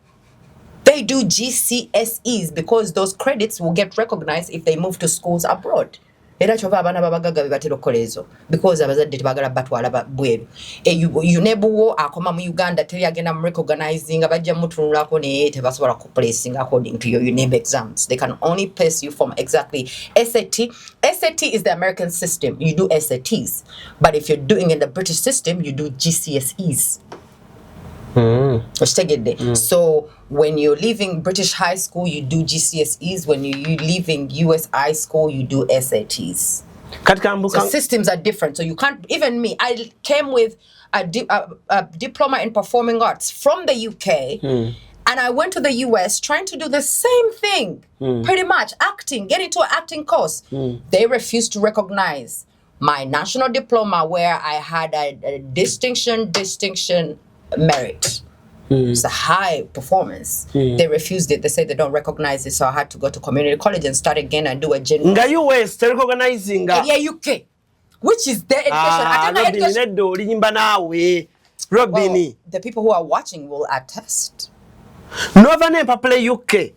They do GCSEs because those credits will get recognized if they move to schools abroad. Era chova abana babagaga bibatero kolezo because abazadde tebagala batwala bweru unebuwo akoma mu Uganda teri agenda mu recognizing abajja mutunulako ne tebasobola ku placing according to your UNEB exams. They can only place you from exactly SAT. SAT is the American system. You do SATs. But if you're doing in the British system, you do GCSEs. So when you're leaving British high school, you do GCSEs. When you're leaving US high school, you do SATs. So systems are different. So you can't, even me, I came with a diploma in performing arts from the UK. And I went to the US trying to do the same thing, pretty much, acting, get into an acting course. They refused to recognize my national diploma where I had a distinction merit. It's a high performance. They refused it. They said they don't recognize it, so I had to go to community college and start again and do a general. Nga US recognizing yeah, UK, which is their education. Robin, well, the people who are watching will attest. Nova never play UK.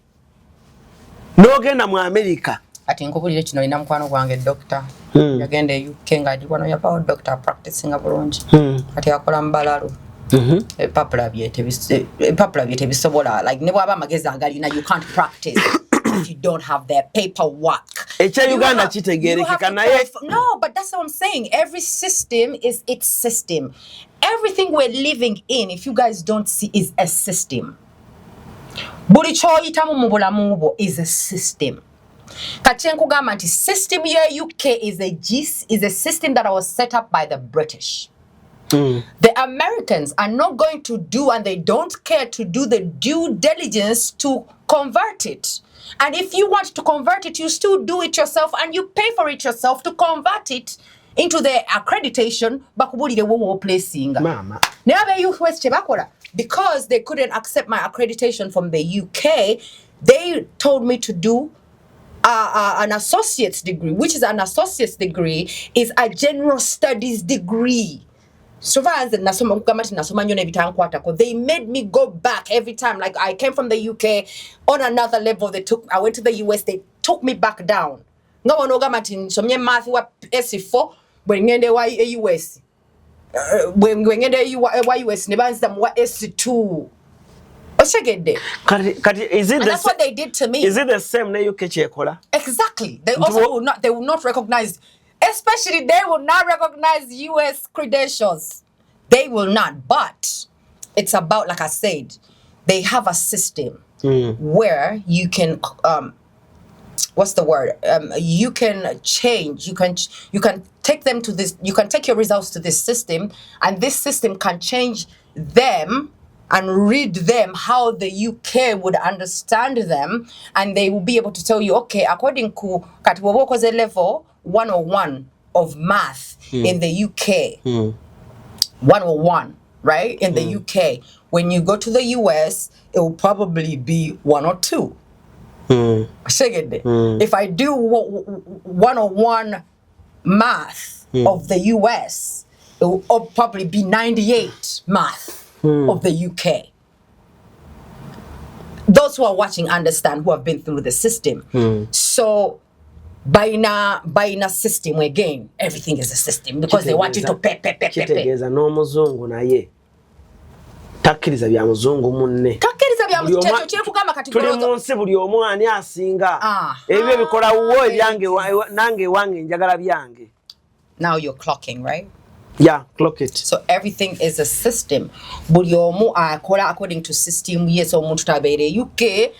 No genda mu America. Ati nkubulire kino ina mukwano gwange doctor. Yagende UK nga dikwano yabawo doctor practicing abulungi. Ati akola mbalalu. Papula byete bisobola like ne bwaba magezi agalina you can't practice if you don't have their paperwork. Uganda kitegerekeka naye. No, but that's what I'm saying. Every system is its system. Everything we're living in, if you guys don't see, is a system. Buli choyitamu mu bulamu bwo is a system. Kachenku gamba nti system ya UK is a system that was set up by the British. The Americans are not going to do, and they don't care to do the due diligence to convert it. And if you want to convert it, you still do it yourself and you pay for it yourself to convert it into the accreditation. Mama. Because they couldn't accept my accreditation from the UK, they told me to do an associate's degree, which is an associate's degree is a general studies degree. So far as they made me go back every time. Like I came from the UK on another level. I went to the US, they took me back down. No one ogamatin so math wa S4 when ngende wa US. When ngende US ne banza wa S2. Is it that's what they did to me. Is it the same na UK chekola? Exactly. They also will not recognize. Especially, they will not recognize U.S. credentials. They will not. But it's about, like I said, they have a system where you can, what's the word? You can change. You can take them to this. You can take your results to this system, and this system can change them and read them how the UK would understand them, and they will be able to tell you, okay, according to Katiwoboko's level 101 of math in the UK, 101, right? In the UK, when you go to the US, it will probably be 102. If I do 101 math of the US, it will probably be 98 math of the UK. Those who are watching understand, who have been through the system. So by na system again, everything is a system because they want you to pay. Kitegeza no muzungu naye takkiriza bya muzungu munne. Takkiriza bya muzungu kye kugamba kati tuli munsi buli omu ani asinga ebyo bikola wo ebyange nange wange njagala byange. Now you're clocking, right? Yeah, clock it. So everything is a system. Buli omu akola according to system. Yes, omuntu tabeere UK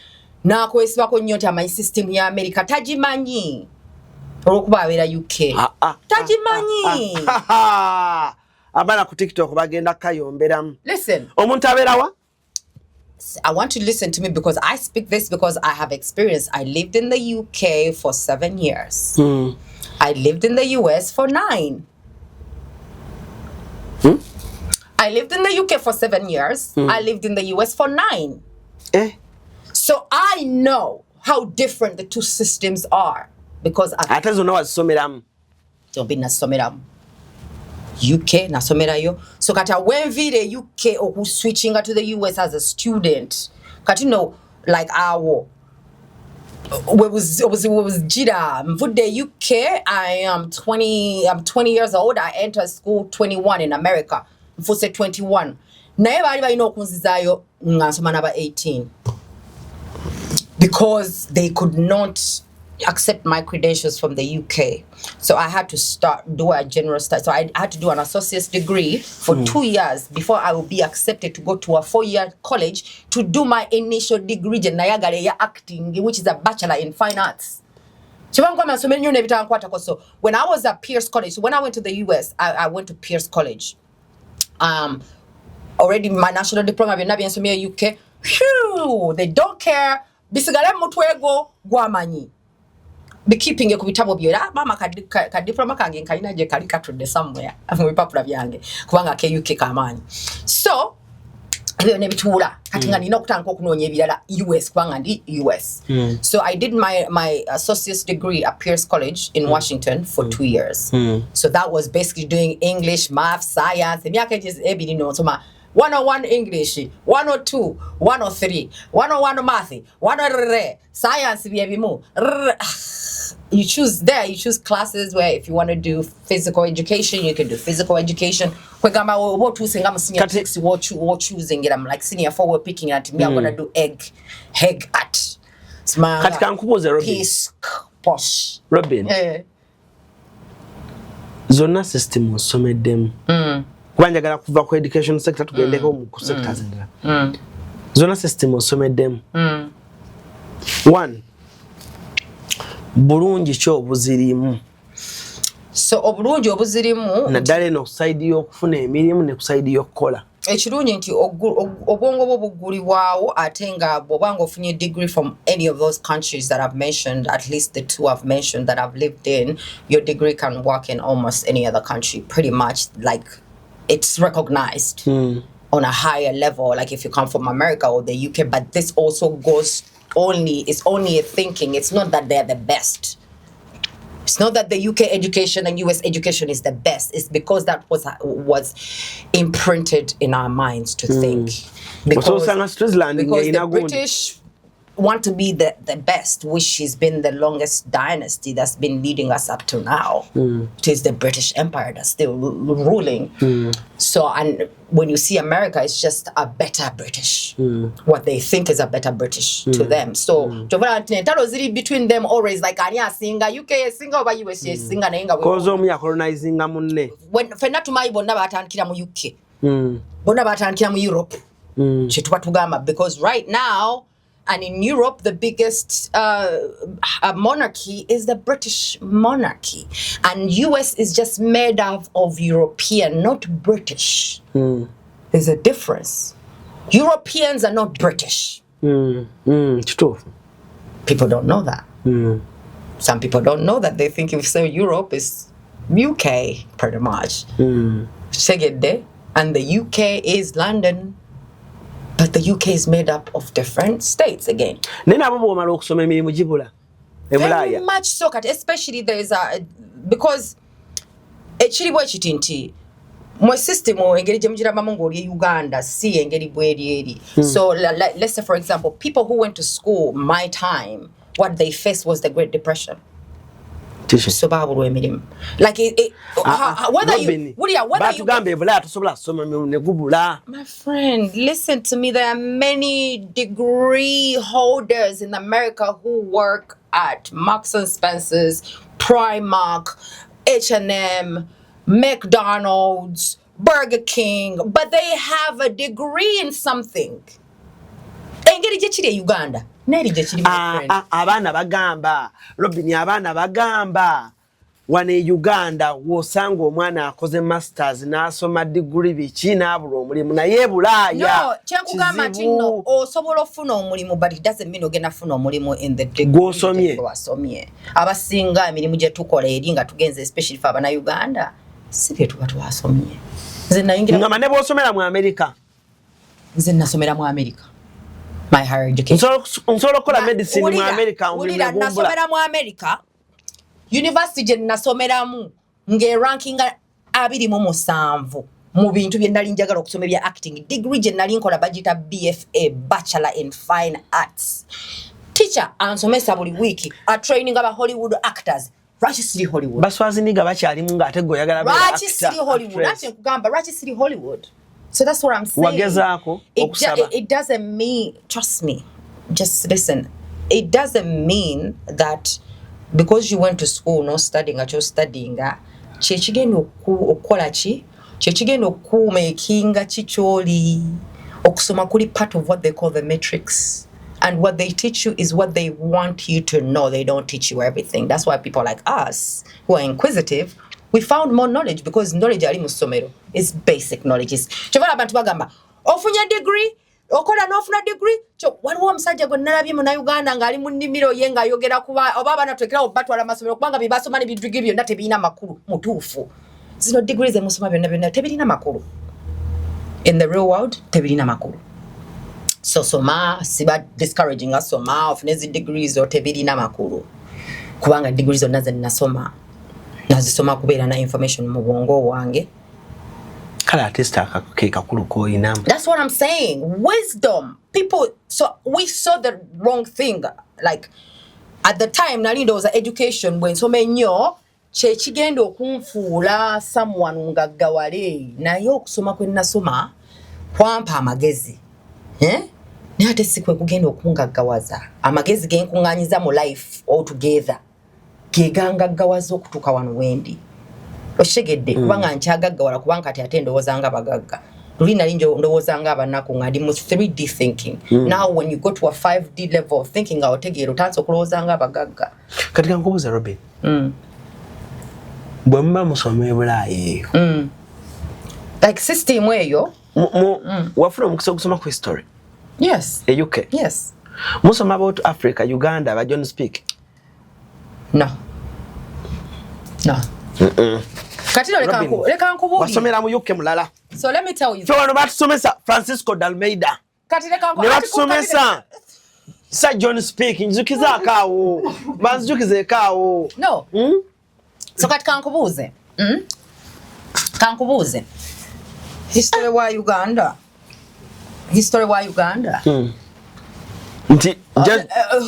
na kwesiba ko nnyo my system ya America tajimanyi. Olwokuba abeera UK. Tajimanyi. Abana ku TikTok bagenda kayomberamu. Listen. Omuntu abeera wa? I want you to listen to me because I speak this because I have experience. I lived in the UK for 7 years. I lived in the US for 9. I lived in the UK for 7 years. I lived in the US for 9. So I know how different the two systems are because I don't know what someramu. Don't be nasomeramu. UK nasomerayo. So kata when vile UK or who switching to the US as a student. Kati know like our was Jida mvude UK. I am 20 years old. I entered school 21 in America. Mfuse 21. Naye bali balina okunzizayo ngansoma naba 18. Because they could not accept my credentials from the UK. So I had to do a general study. So I had to do an associate's degree for 2 years before I would be accepted to go to a 4-year college to do my initial degree in acting, which is a bachelor in fine arts. So when I was at Pierce College, so when I went to the US, I went to Pierce College. Already my national diploma in UK. Phew, they don't care. Bisigale mutwego gwamanyi. Be keeping ku bitabo byera mama ka diploma kange kalina je kali katudde somewhere mu bipapula byange kubanga ke UK kamanyi. So US US. So I did my associate's degree at Pierce College in Washington for 2 years. So that was basically doing English, math, science, 101 English, 102, 103, 101 math, 103 science. You choose classes where if you want to do physical education, you can do physical education. What choosing I'm like senior 4 we're picking at me. I'm gonna do egg at peace posh. Robin. Zona system osomedem. Kubanja kuva ku education sector tugendeko mu sectors endala. Zona system osomedem. 1 bulungi kyo buzirimu. So obulungi obuzirimu naddala eno kuside y'okufuna emirimu ne kuside y'okukola. Ekirungi nti obwongo bwo bugulibwawo ate nga bw'obanga ofunye degree from any of those countries that I've mentioned, at least the 2 I've mentioned that I've lived in, your degree can work in almost any other country pretty much. Like it's recognized on a higher level, like if you come from America or the UK. But this also goes it's only a thinking. It's not that they're the best. It's not that the UK education and US education is the best. It's because that was imprinted in our minds to think. Because the British want to be the best, which has been the longest dynasty that's been leading us up to now. It is the British Empire that's still ruling. So, and when you see America, it's just a better British. What they think is a better British to them. So, between them always like Anya singa UK singa over US singa na inga. Kozo mu ya colonizing munne. When fena tumayi bonna batandikira mu UK. Bonna batandikira mu Europe. Chituba tugamba, because right now, and in Europe, the biggest monarchy is the British monarchy. And US is just made up of European, not British. There's a difference. Europeans are not British. People don't know that. Some people don't know that. They think if you say Europe is UK, pretty much. And the UK is London. But the UK is made up of different states again. Very much so, especially there is because my system Uganda so let's say for example, people who went to school my time, what they faced was the Great Depression. So like whether you my friend, listen to me, there are many degree holders in America who work at Marks and Spencer's, Primark, H&M, McDonald's, Burger King, but they have a degree in something. Uganda. Abana bagamba Robin, abana bagamba wane Uganda wosanga omwana akoze masters n'asoma degree biki n'abula omulimu naye Bulaya. No, kyenkugamba nti no osobola ofuna omulimu, but it doesn't mean ogenda funa omulimu in the degree wasomye. Abasinga emirimu gye tukola eri nga tugenze especially for abana Uganda si bye tuba twasomye. Nze nayingira ngama ne bw'osomera mu America. Nze nasomera mu America. My higher education. Nsolo kola medicine mu America ulira nasomera mu America. University je nasomeramu nge ranking 27 mu bintu bye nali njagala okusoma bya acting. Degree je nali nkola bagita BFA, Bachelor in Fine Arts. Teacher ansomesa buli wiki a training aba Hollywood actors. Rachi City Hollywood. Baswazi niga bakyali mu ngate go yagala ba Rachi City Hollywood. Ati kugamba Rachi City Hollywood. So that's what I'm saying. It doesn't mean, trust me, just listen. It doesn't mean that because you went to school no studying at your studying chechigendo okola chi chechigendo okumakinga chicholi okusoma kuli part of what they call the matrix. And what they teach you is what they want you to know. They don't teach you everything. That's why people like us who are inquisitive, we found more knowledge, because knowledge ali musomero is basic knowledge. Chovala abantu bagamba ofunya degree okola n'ofuna degree cho waliwo omusajja gwe nalabye mu Uganda ng'ali mu nnimiro ye ng'ayogera kuba oba banatwekera obatwala amasomero kubanga bibasoma ne degree byonna tebirina makulu mutuufu. Zino degrees emusoma byonna tebirina makulu. In the real world tebirina makulu. So soma siba discouraging us soma of nezi degrees or tebirina makulu. Kubanga degrees zonna ze nasoma. Nazisoma kubeera na information mu bwongo wange. That's what I'm saying. Wisdom. People, so we saw the wrong thing. Like, at the time, nali ndowooza education, when so many kye kigenda okunfuula someone ngaggawale naye okusoma kwe nasoma kwampa amagezi. Naye ate si kwe kugenda okungaggawaza. Amagezi ge nkuŋŋaanyiza mu life altogether. Ge gangaggawaza okutuuka wano wendi. Oshegedde kubanga nkyagaggawala kubanga kati ate ndowooza nga bagagga. Luli nali ndowooza nga abanaku nga ndi mu 3D thinking. Now when you go to a 5D level of thinking otegeera otandise okulowooza nga abagagga. Kati kankubuuza Robin. Bwe muba musoma e Bulaayi eyo. Like system eyo. Wafuna omukisa ogusoma ku history. Yes. E UK. Yes. Musoma about Africa, Uganda, ba John Speak. No. Kati leka nkubuulire. Wasomera mu UK mulala. So let me tell you. Fyo wano batusomesa Francisco Dalmeida. Kati leka ne batusomesa Sir John Speak nzukiza akaawo. Banzukize kaawo. No. So kati kankubuuze. Kankubuuze. History wa Uganda. History wa Uganda. Nti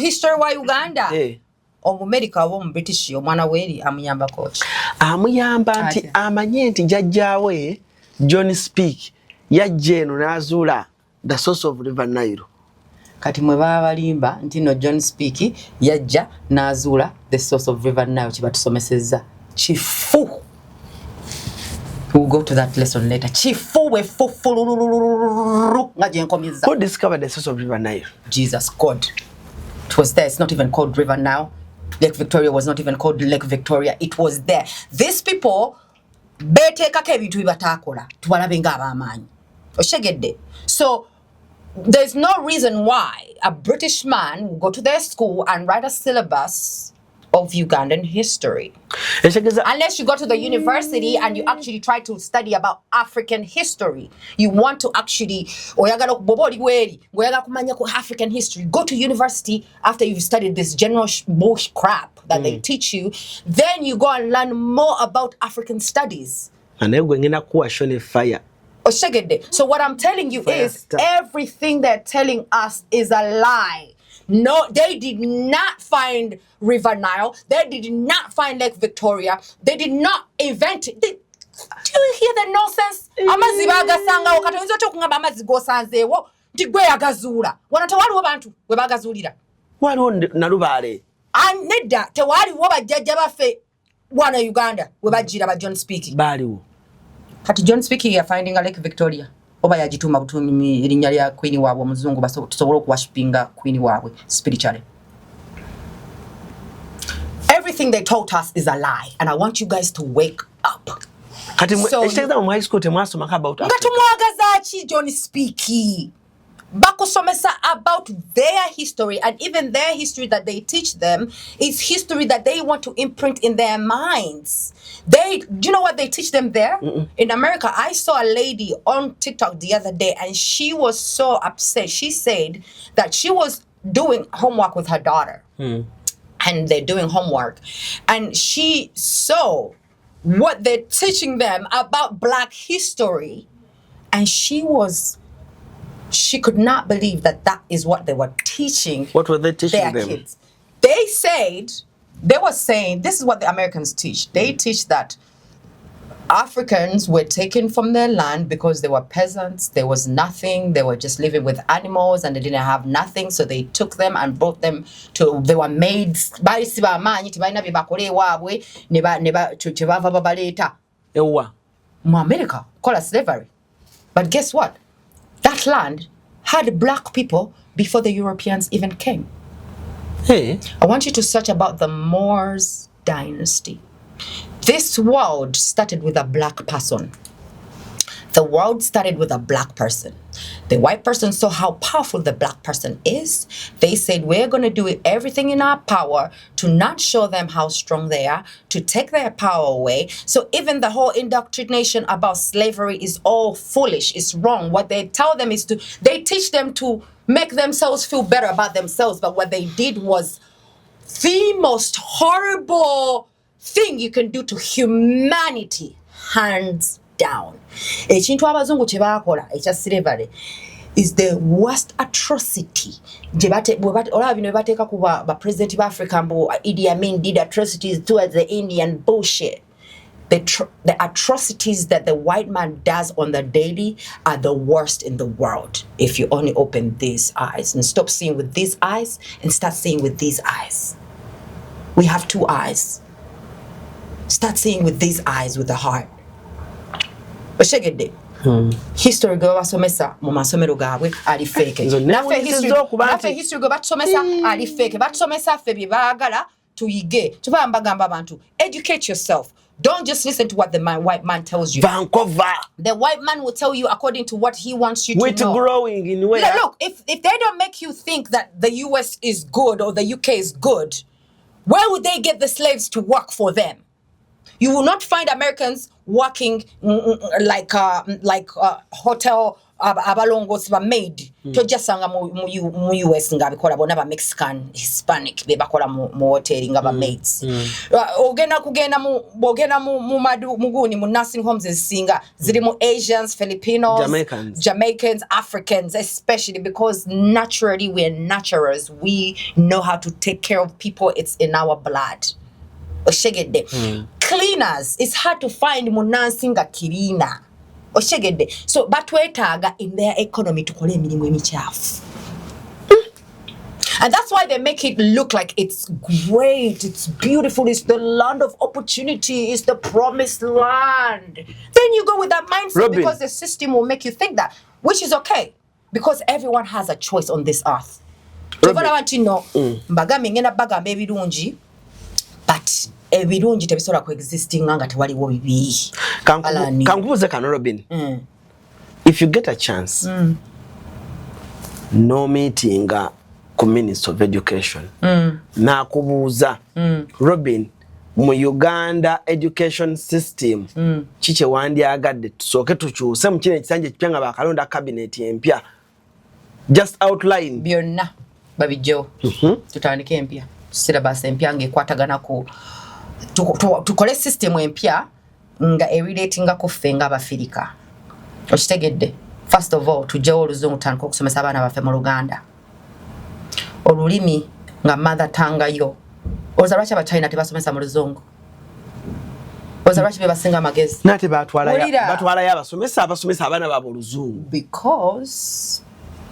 history wa Uganda. Omumerica oba mu British omwana weeri amuyamba coach. Amuyamba nti amanye nti jajjaawe John Speak yajja eno n'azuula the source of River Nile. Kati mwe baba balimba nti no John Speak yajja n'azuula the source of River Nile kye batusomesezza. Kifu. We'll go to that lesson later. Chifu we fufululululu nga gye nkomyezza. Who discovered the source of River Nile? Jesus, God. It was there. It's not even called River now. Lake Victoria was not even called Lake Victoria. It was there. These people beteekako ebintu bibatakola tubalabe nga ab'amaanyi. Oshegedde. So there's no reason why a British man will go to their school and write a syllabus of Ugandan history. Unless you go to the university and you actually try to study about African history. You want to actually African history. Go to university after you've studied this general bush crap that they teach you. Then you go and learn more about African studies. And then we're going to show fire. So what I'm telling you is everything they're telling us is a lie. No, they did not find River Nile. They did not find Lake Victoria. They did not invent it. Do you hear the nonsense? Amazi bagasanga okatoyinza okungamba amazi gosanzeewo nti gwe yagazuula. Wano tewaliwo bantu we bagazuulira. Waliwo nalubaale. Nedda tewaliwo bajjajja baffe wana Uganda we bajjira ba John Speak. Baaliwo. Kati John Speak ya finding a Lake Victoria. Oba yagituma butumi erinnya lya queen waabwe omuzungu tusobola okuwashipinga queen waabwe spiritually. Everything they taught us is a lie, and I want you guys to wake up. Kati mu high school temwasomako about Africa. Ngatumwagaza ki John Speak? Bakusomesa about their history, and even their history that they teach them is history that they want to imprint in their minds. Do you know what they teach them there? In America, I saw a lady on TikTok the other day, and she was so upset. She said that she was doing homework with her daughter, and they're doing homework, and she saw what they're teaching them about Black history, and she could not believe that is what they were teaching. What were they teaching their them? Kids. They were saying, this is what the Americans teach. They teach that Africans were taken from their land because they were peasants. There was nothing. They were just living with animals and they didn't have nothing. So they took them and brought them they were made. America, call it slavery. But guess what? That land had Black people before the Europeans even came. Hey. I want you to search about the Moors dynasty. This world started with a Black person. The world started with a Black person. The white person saw how powerful the Black person is. They said, we're going to do everything in our power to not show them how strong they are, to take their power away. So even the whole indoctrination about slavery is all foolish. It's wrong. What they tell them is they teach them to make themselves feel better about themselves, but what they did was the most horrible thing you can do to humanity, hands down. Ekintu abazungu kye baakola ekya slavery is the worst atrocity. Olaba bino bateeka ku ba president of Africa mbu Idi Amin did atrocities towards the Indian bullshit. The atrocities that the white man does on the daily are the worst in the world. If you only open these eyes and stop seeing with these eyes and start seeing with these eyes. We have two eyes. Start seeing with these eyes, with the heart. Oshegedde. History go basomesa mu masomero gaabwe ali fake. Nafe history go basomesa ali fake. Basomesa ffe bye baagala tuyige. Tuba mbagamba abantu. Educate yourself. Don't just listen to what the white man tells you. Vancouver. The white man will tell you according to what he wants you to know. With growing in where? Look, if they don't make you think that the US is good or the UK is good, where would they get the slaves to work for them? You will not find Americans working like hotel abalongos ba maid. Tojasanga mu US nga bikola bona ba Mexican, Hispanic be bakola mu hotel nga ba maids. Ogenda kugenda mu muguni mu nursing homes ezinga ziri mu Asians, Filipinos, Jamaicans, Africans, especially because naturally we are naturals. We know how to take care of people. It's in our blood. Oshegedde. Cleaners, it's hard to find munansinga cleaner. Oshegedde. So batwetaaga in their economy tukole emirimu emichafu. And that's why they make it look like it's great, it's beautiful, it's the land of opportunity, it's the promised land. Then you go with that mindset, Robin, because the system will make you think that, which is okay, because everyone has a choice on this earth. But ebirungi tebisobola coexisting nga tewaliwo bibi. Kankubuuze kano Robin. If you get a chance, no meeting ku Minister of Education. Nakubuuza Robin, mu Uganda education system kiche wandyagadde tusooke tukyuse mu kino ekisanja ekipya nga bakalonda cabinet empya. Just outline byonna babijjo. Tutandike empya. Syllabus empya ngekwatagana ku tukole system empya nga relatinga ku fenga abafirika. Okitegedde. First of all, tujjawo oluzungu tandika okusomesa abaana baffe mu Luganda. Olulimi nga mother tongue yo. Oza lwaki abachina tebasomesa mu luzungu? Oza lwaki bebasinga amagezi? Nate batwala y'abasomesa abaana babo oluzungu. Because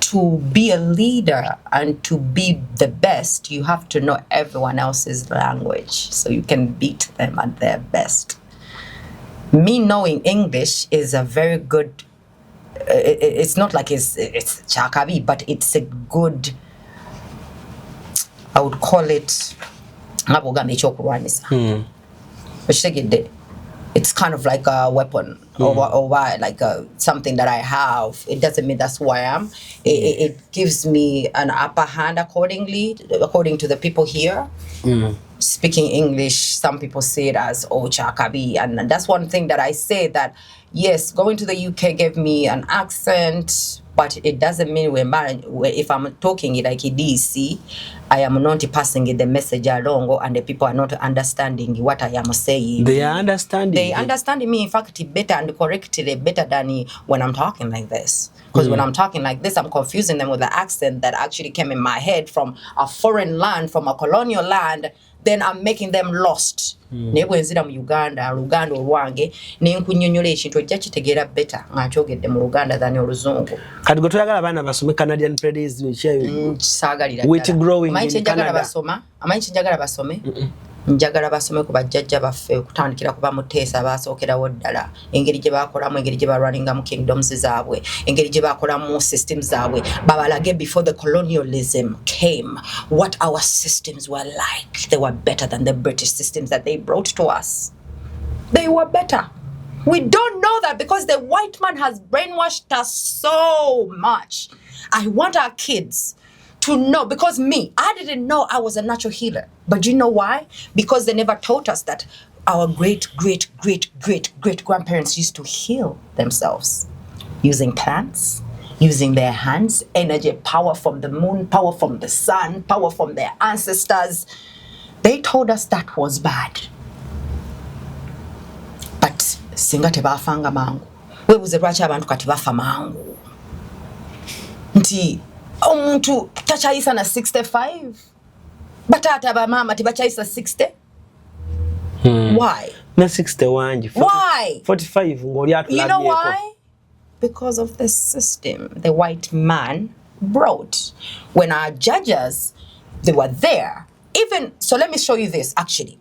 to be a leader and to be the best, you have to know everyone else's language so you can beat them at their best. Me knowing English is a very good, it's not like it's chakabi, but it's a good, I would call it, it's kind of like a weapon or like something that I have. It doesn't mean that's who I am. It gives me an upper hand according to the people here. Speaking English, some people say it as chakabi, and that's one thing that I say, that yes, going to the UK gave me an accent, but it doesn't mean if I'm talking it like DC, I am not passing the message along, and the people are not understanding what I am saying. They are understanding. They understand me, in fact, better and correctly, better than when I'm talking like this. Because when I'm talking like this, I'm confusing them with the accent that actually came in my head from a foreign land, from a colonial land. Then I'm making them lost. Nebwenzira mu Uganda, Luganda olwange, nenkunyonyola ekintu ojja kitegeera better nga kyogedde mu Luganda than oluzungu. Kati gwe toyagala abaana basome Canadian Praise kisaagalira with growing in Canada. Amanyi njagala basome? Njagala basome ku bajjajja baffe okutandikira kuba Muteesa basookerawo ddala, engeri gye bakolamu, engeri gye balwaningamu kingdoms zaabwe, engeri gye bakolamu systems zaabwe, babalage before the colonialism came what our systems were like. They were better than the British systems that they brought to us. They were better. We don't know that because the white man has brainwashed us so much. I want our kids to know, because I didn't know I was a natural healer. But you know why? Because they never taught us that our great-great-great-great-great grandparents used to heal themselves using plants, using their hands, energy, power from the moon, power from the sun, power from their ancestors. They told us that was bad. But singa tebafanga mangu. Webuze lwaki abantu kati bafa mangu. Nti omuntu tachayisa na 65. Batata ba mama tibachayisa 60. Why? Na 61. Why? 45 ngoli atulabye. You know why? Because of the system the white man brought. When our judges, they were there. Even so, let me show you this actually.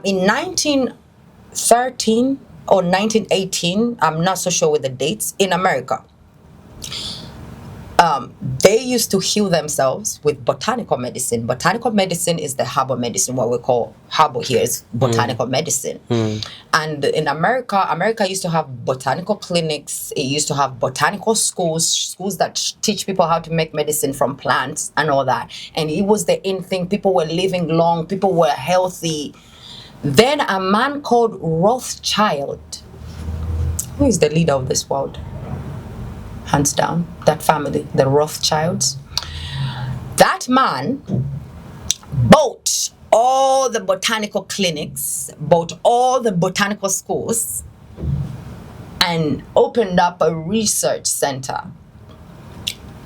In 1913 or 1918, I'm not so sure with the dates, in America, they used to heal themselves with botanical medicine. Botanical medicine is the herbal medicine. What we call herbal here is botanical medicine. And in America used to have botanical clinics. It used to have botanical schools that teach people how to make medicine from plants and all that. And it was the in thing. People were living long. People were healthy. Then a man called Rothschild, who is the leader of this world? Hands down, that family, the Rothschilds. That man bought all the botanical clinics, bought all the botanical schools, and opened up a research center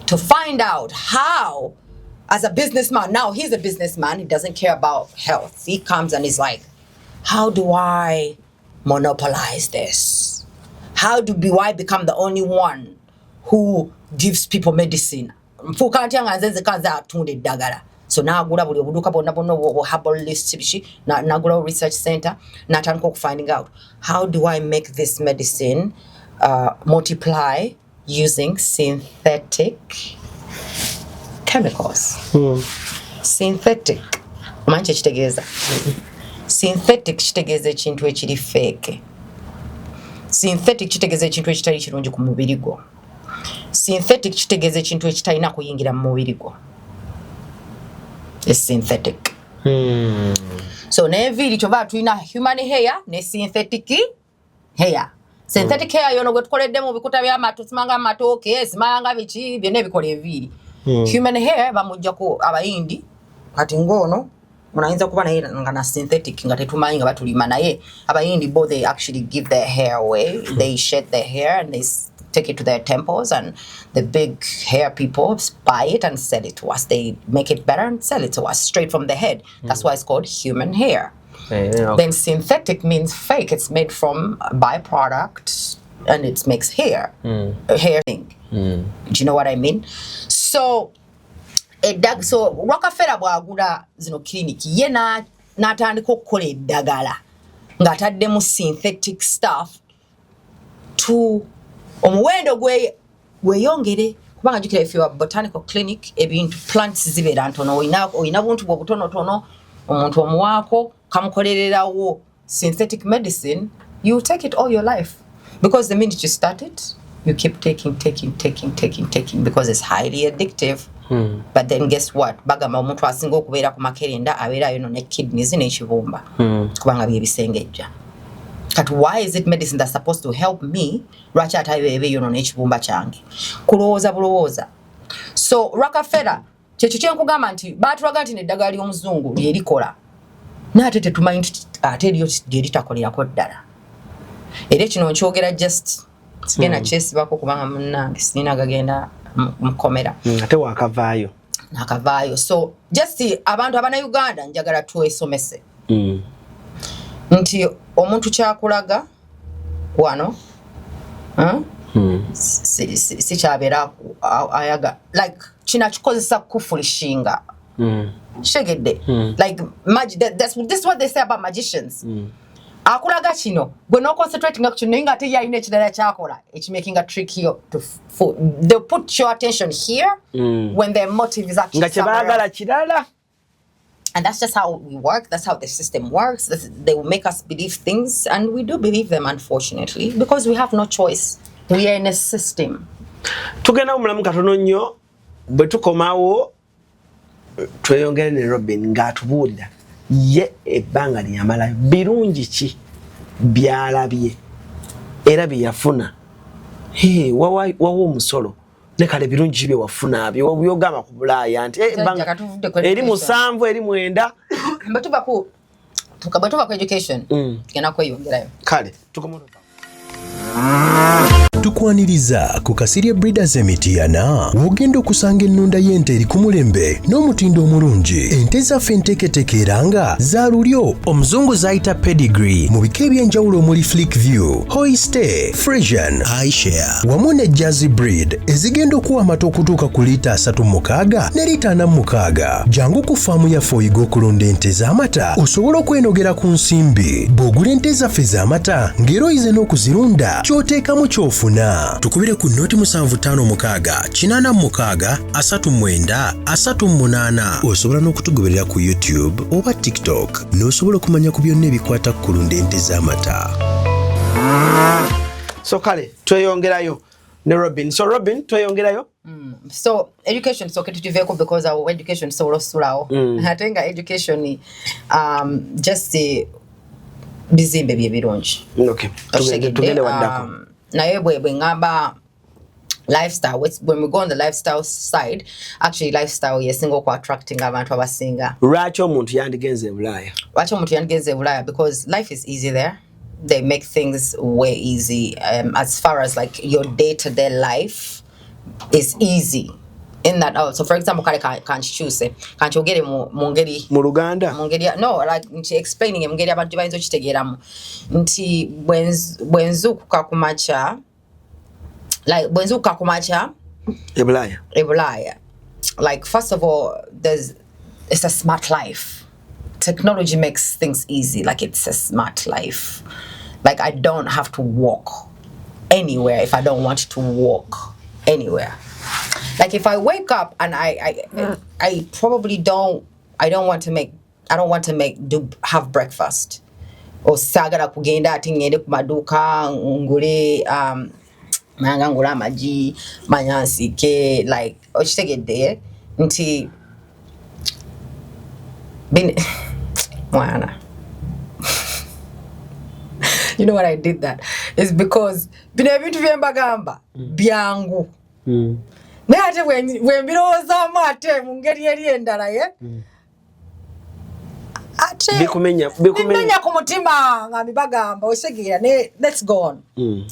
to find out how, as a businessman, now he's a businessman, he doesn't care about health. He comes and he's like, how do I monopolize this? How do I become the only one who gives people medicine? So now go to herbalist research center, finding out how do I make this medicine multiply using synthetic chemicals. Synthetic. Synthetic kitegeze ekintu ekiri fake. Synthetic kitegeze ekintu ekitali kirungi ku mubiri gwo. Synthetic kitegeze ekintu ekitalina kuyingira mu mubiri gwo. It's synthetic. So nevi kyova tulina human hair ne synthetic hair. Synthetic hair yono gwe tukoledde mu bikuta bya simanga amatoke, simanga biki byonna ebikola eviri. Human hair bamujjako abayindi kati ngono unayinza kuba naye ngana synthetic nga tetumanyi nga batulima naye abayindi both they actually give their hair away. They shed their hair and they take it to their temples, and the big hair people buy it and sell it to us. They make it better and sell it to us straight from the head. That's why it's called human hair. Okay. Then synthetic means fake. It's made from a byproduct and it makes hair. Hair thing. Do you know what I mean? So Rockefeller bwagula zino clinic ye natandika okukola eddagala ng'ataddemu synthetic stuff to omuwendo gweyongere kubanga jukira if you are botanical clinic ebintu plants zibeera ntono oyina buntu bwobutonotono omuntu omuwaako kamukolererawo synthetic medicine, you take it all your life because the minute you start it you keep taking because it's highly addictive. But then guess what? Bagamba omuntu asinga okubeera ku makerenda abeerayo no ne kidneys n'ekibumba kubanga byebisengejja. But why is it medicine that's supposed to help me? Lwaki atabeeyo no n'ekibumba kyange kulowooza bulowooza. So Rockefeller kyekyo kyenkugamba nti baatulaga nti neddagala ly'omuzungu lyerikola naate tetumanyi nti ate eryo lyeritakolerako ddala. Era kino nkyogera just sigenda kyesibako kubanga munnange sinina gagenda mukomera. Ate wakavaayo. Nakavaayo. So just abantu abana Uganda njagala twesomese. Nti omuntu kyakulaga wano si kyabeera ayaga like kina kikozesa kufulishinga. Shegedde. Like this is what they say about magicians. Akulaga kino gwe no concentrating ku kino nga ate yalina ekirala kyakola making a trick here to they put your attention here when their motive is actually nga kirala. And that's just how we work. That's how the system works. They will make us believe things, and we do believe them, unfortunately, because we have no choice. We are in a system. Tugenda omulamu katono nnyo bwe tukomawo tweyongere ne Robin ng'atubuulira ye ebbanga lyamala birungi ki byalabye era byeyafuna wawa omusolo ne kale birungi bye wafuna byo byogama ku Bulaaya nti eri 7 eri 9 mbatuba ku education kena kweyongerayo kale tukomono tukwaniriza ku Kasirye Breeders Emitiana wogenda okusanga ennunda y'ente eri ku mulembe n'omutindo omulungi. Ente zaffe enteeketeeke era nga za lulyo omuzungu zayita pedigree mu bika eby'enjawulo omuli Flick View, Holstein, Friesian, iShare wamu ne Jersey breed ezigenda okuwa amata okutuuka ku liita 36 ne liita 46. Jangu ku faamu yaffe oyiga okulonda ente z'amata osobola okwenogera ku nsimbi. Bw'ogula ente zaffe z'amata ng'era oyize n'okuzirunda ky'oteekamu ky'ofuna. Tukubire ku noti 75863938. Osobola n'okutugoberera ku YouTube oba TikTok n'osobola okumanya ku byonna ebikwata ku kulunda ente z'amata. So kale tweyongerayo ne Robin. So Robin tweyongerayo. So education so ketutuveko because our education so losulawo. Hatenga education just bizimbe byebirungi. Okay. Tugende waddako. Naye bwe ngamba lifestyle, when we go on the lifestyle side, actually lifestyle yesinga ku attracting abantu abasinga. Lwaki omuntu yandigenze Bulaaya? Lwaki omuntu yandigenze Bulaaya? Because life is easy there. They make things way easy. As far as like your day-to-day life is easy. In that so for example can't choose can't you get mungeri mu Luganda mungeri no like explaining mungeri abantu bayinzo kitegeeramu nti bwenzuka kumacha like bwenzuka kumacha Bulaaya like first of all it's a smart life. Technology makes things easy. Like it's a smart life. Like I don't have to walk anywhere if I don't want to walk anywhere. Like if I wake up and I probably I don't want to have breakfast. Or sagara kugenda ati ngende ku maduka ngule manga ngula maji manyansike like ochitegedde nti bin mwana. You know what I did that is because bino ebintu byembagamba byangu. Naye ate wembirowoozamu ate mu ngeri eri endala ye ate bikumenya ku mutima nga mbibagamba osegeera ne let's go on.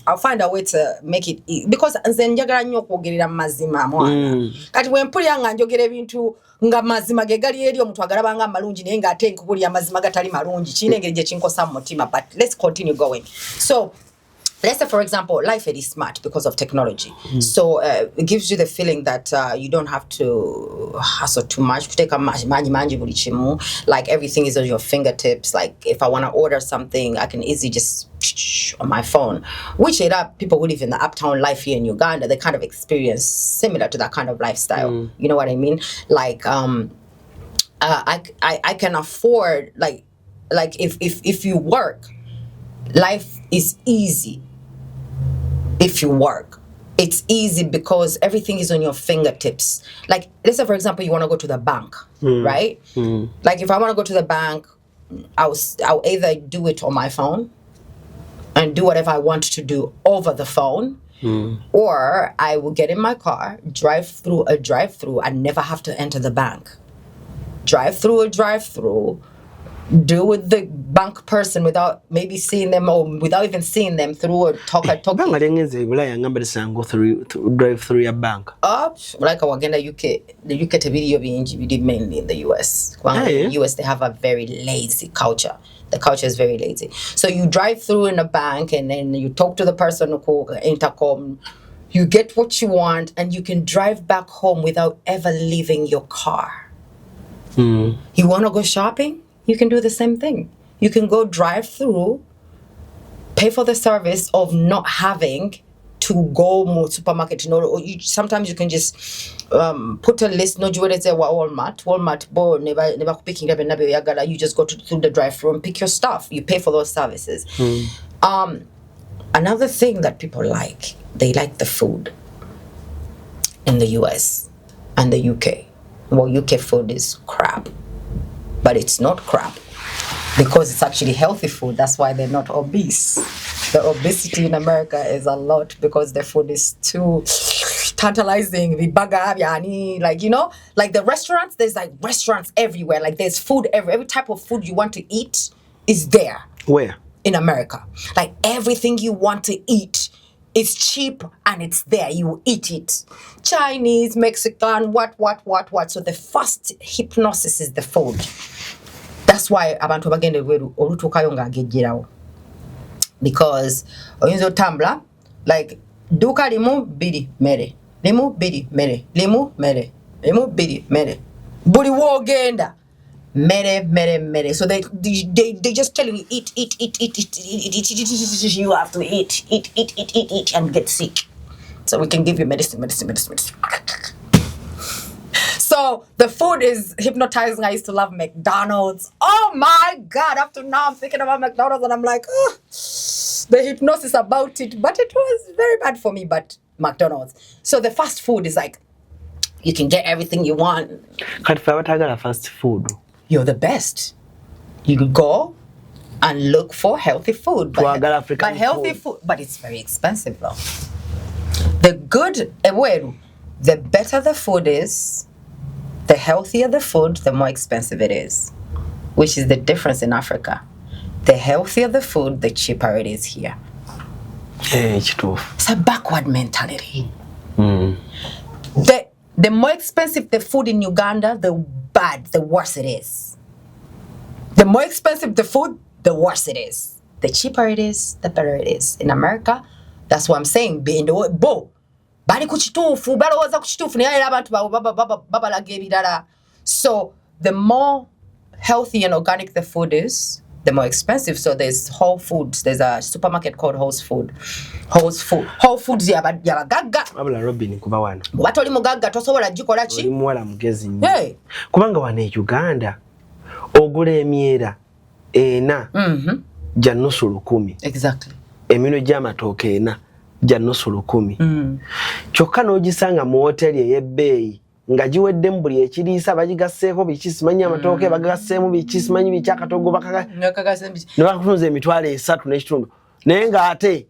I'll find a way to make it easy because nze njagala nnyo okwogerera mu mazima mwana. Kati wempulira nga njogera ebintu nga mazima ge gali eri omuntu agalabanga amalungi naye nga ate nkubulya amazima gatali malungi kiina engeri gye kinkosa mu mutima. But let's continue going. So let's say, for example, life is smart because of technology. So it gives you the feeling that you don't have to hustle too much. Like everything is on your fingertips. Like if I want to order something, I can easily just on my phone. Which people who live in the uptown life here in Uganda, they kind of experience similar to that kind of lifestyle. You know what I mean? Like I can afford like if you work, life is easy. If you work, it's easy because everything is on your fingertips. Like, let's say, for example, you want to go to the bank, right? Like, if I want to go to the bank, I'll either do it on my phone and do whatever I want to do over the phone, or I will get in my car, drive through a drive-through, and never have to enter the bank. Drive through a drive-through, deal with the bank person without maybe seeing them or without even seeing them through a talkie. Drive through your bank. Like wagenda UK. The UK video we did mainly in the US. In the US they have a very lazy culture. The culture is very lazy. So you drive through in a bank and then you talk to the person who intercom. You get what you want and you can drive back home without ever leaving your car. You want to go shopping? You can do the same thing. You can go drive through, pay for the service of not having to go to supermarket. You know, or sometimes you can just put a list. No, Walmart. Bo never picking up another yagala. You just go through the drive-through and pick your stuff. You pay for those services. Another thing that people like, they like the food in the US and the UK. Well, UK food is crap. But it's not crap. because it's actually healthy food. That's why they're not obese. The obesity in America is a lot because the food is too tantalizing. The burger, like, you know, like the restaurants, there's like restaurants everywhere. Like there's food every type of food you want to eat is there. Where? In America. Like everything you want to eat is cheap and it's there. You eat it. Chinese, Mexican, what. So the first hypnosis is the food. That's why abantu bagende weru olutukayo ng'agejjerawo. Because oyinza otambula like duuka limu bbiri mere limu bbiri mere limu mere limu bbiri mere buli woogenda mere. So they just tell you eat. You have to eat and get sick. So we can give you medicine. So the food is hypnotizing. I used to love McDonald's. Oh my God! Up to now, I'm thinking about McDonald's and I'm like, oh, the hypnosis about it. But it was very bad for me. But McDonald's. So the fast food is like, you can get everything you want. Kati fe abatagala fast food. You're the best. You could go and look for healthy food. But healthy food. But it's very expensive though. The better the food is, the healthier the food, the more expensive it is. Which is the difference in Africa. The healthier the food, the cheaper it is here. It's a backward mentality. The more expensive the food in Uganda, the worse it is. The more expensive the food, the worse it is. The cheaper it is, the better it is. In America, that's what I'm saying. So the more healthy and organic the food is, the more expensive. So there's Whole Foods. There's a supermarket called Whole Foods. Whole Foods yabagagga. Abula Robin kuba wano. Batoli mugagga tosobola gikola ki? Muwala mugezi nnyo. Hey. Kubanga wane Uganda ogula emyera ena ja nusu 10. Exactly. Emino gy'amatooke ena ja nusu 10. Kyokka n'ogisanga mu hoteli ey'ebbeeyi nga giweddemu buli ekiriisa bagigasseeko biki simanyi amatooke bagagasseemu biki simanyi biki akatogo ne bakutunza emitwalo 3 n'ekitundu naye ng'ate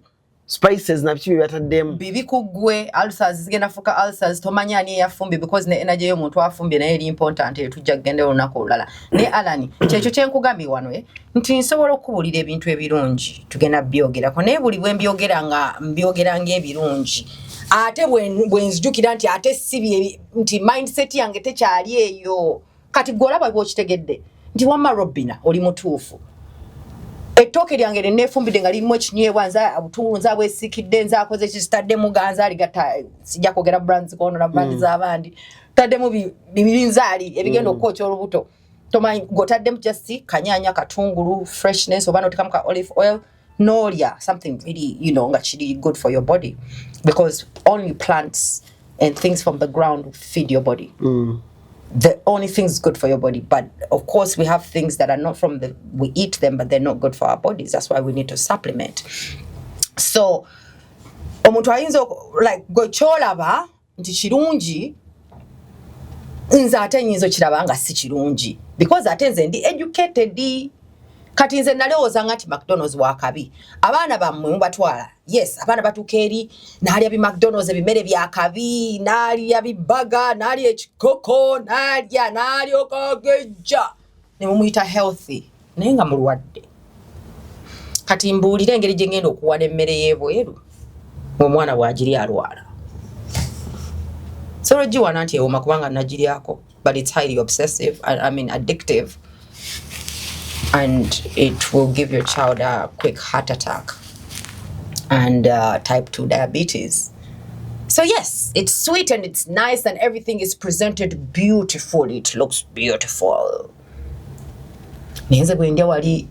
spices na biki byataddemu bibi kuggwe ulcers zigenda fuka ulcers tomanya ani eyafumbi because ne energy y'omuntu afumbye naye eri important etujja kugenda olunaku olulala ne alani kyekyo kyenkugambye wano nti nsobola okubulira ebintu ebirungi tugenda byogerako naye buli bwe mbyogera ng'ebirungi ate bwenzijukira nti ate sibi nti mindset yange tekyali eyo kati golaba bwokitegedde nti wamma Robina oli mutuufu ettooke lyange nenneefumbidde nga lirimu ekinyweebwa nza obutungulu nza bwesikidde nza akoze kisitadde muganza aligata sijja kwogera brands kono na brands z'abandi taddemu bibirinzaali ebigenda okwokya olubuto tomanyi gotaddemu just kanyanya katungulu freshness oba notekamu ka olive oil Nolia, something really, nga chili good for your body because only plants and things from the ground feed your body. The only things good for your body. But of course we have things that are not we eat them, but they're not good for our bodies. That's why we need to supplement. So, omuntu ayinza like gocholaba nti kirungi nze ate nyinza kiraba nga si kirungi because ate nze ndi educated. Kati nze nalowooza ngati McDonald's wakabi. Abaana bammwe mubatwala. Yes, abaana batuuka eri n'alya bi McDonald's ebimere byakabi, n'alya bi burger, n'alya ekikoko, n'alyoka agejja. Ne mumuyita healthy. Naye nga mulwadde. Kati mbuulira engeri gye ngenda okuwala emmere y'ebweru. Omwana bw'agiri alwala. So ogiwana nti ewoma kubanga nagiryako. But it's highly obsessive, addictive. And it will give your child a quick heart attack and type 2 diabetes. So yes, it's sweet and it's nice and everything is presented beautifully. It looks beautiful. Nihenze bwendya wali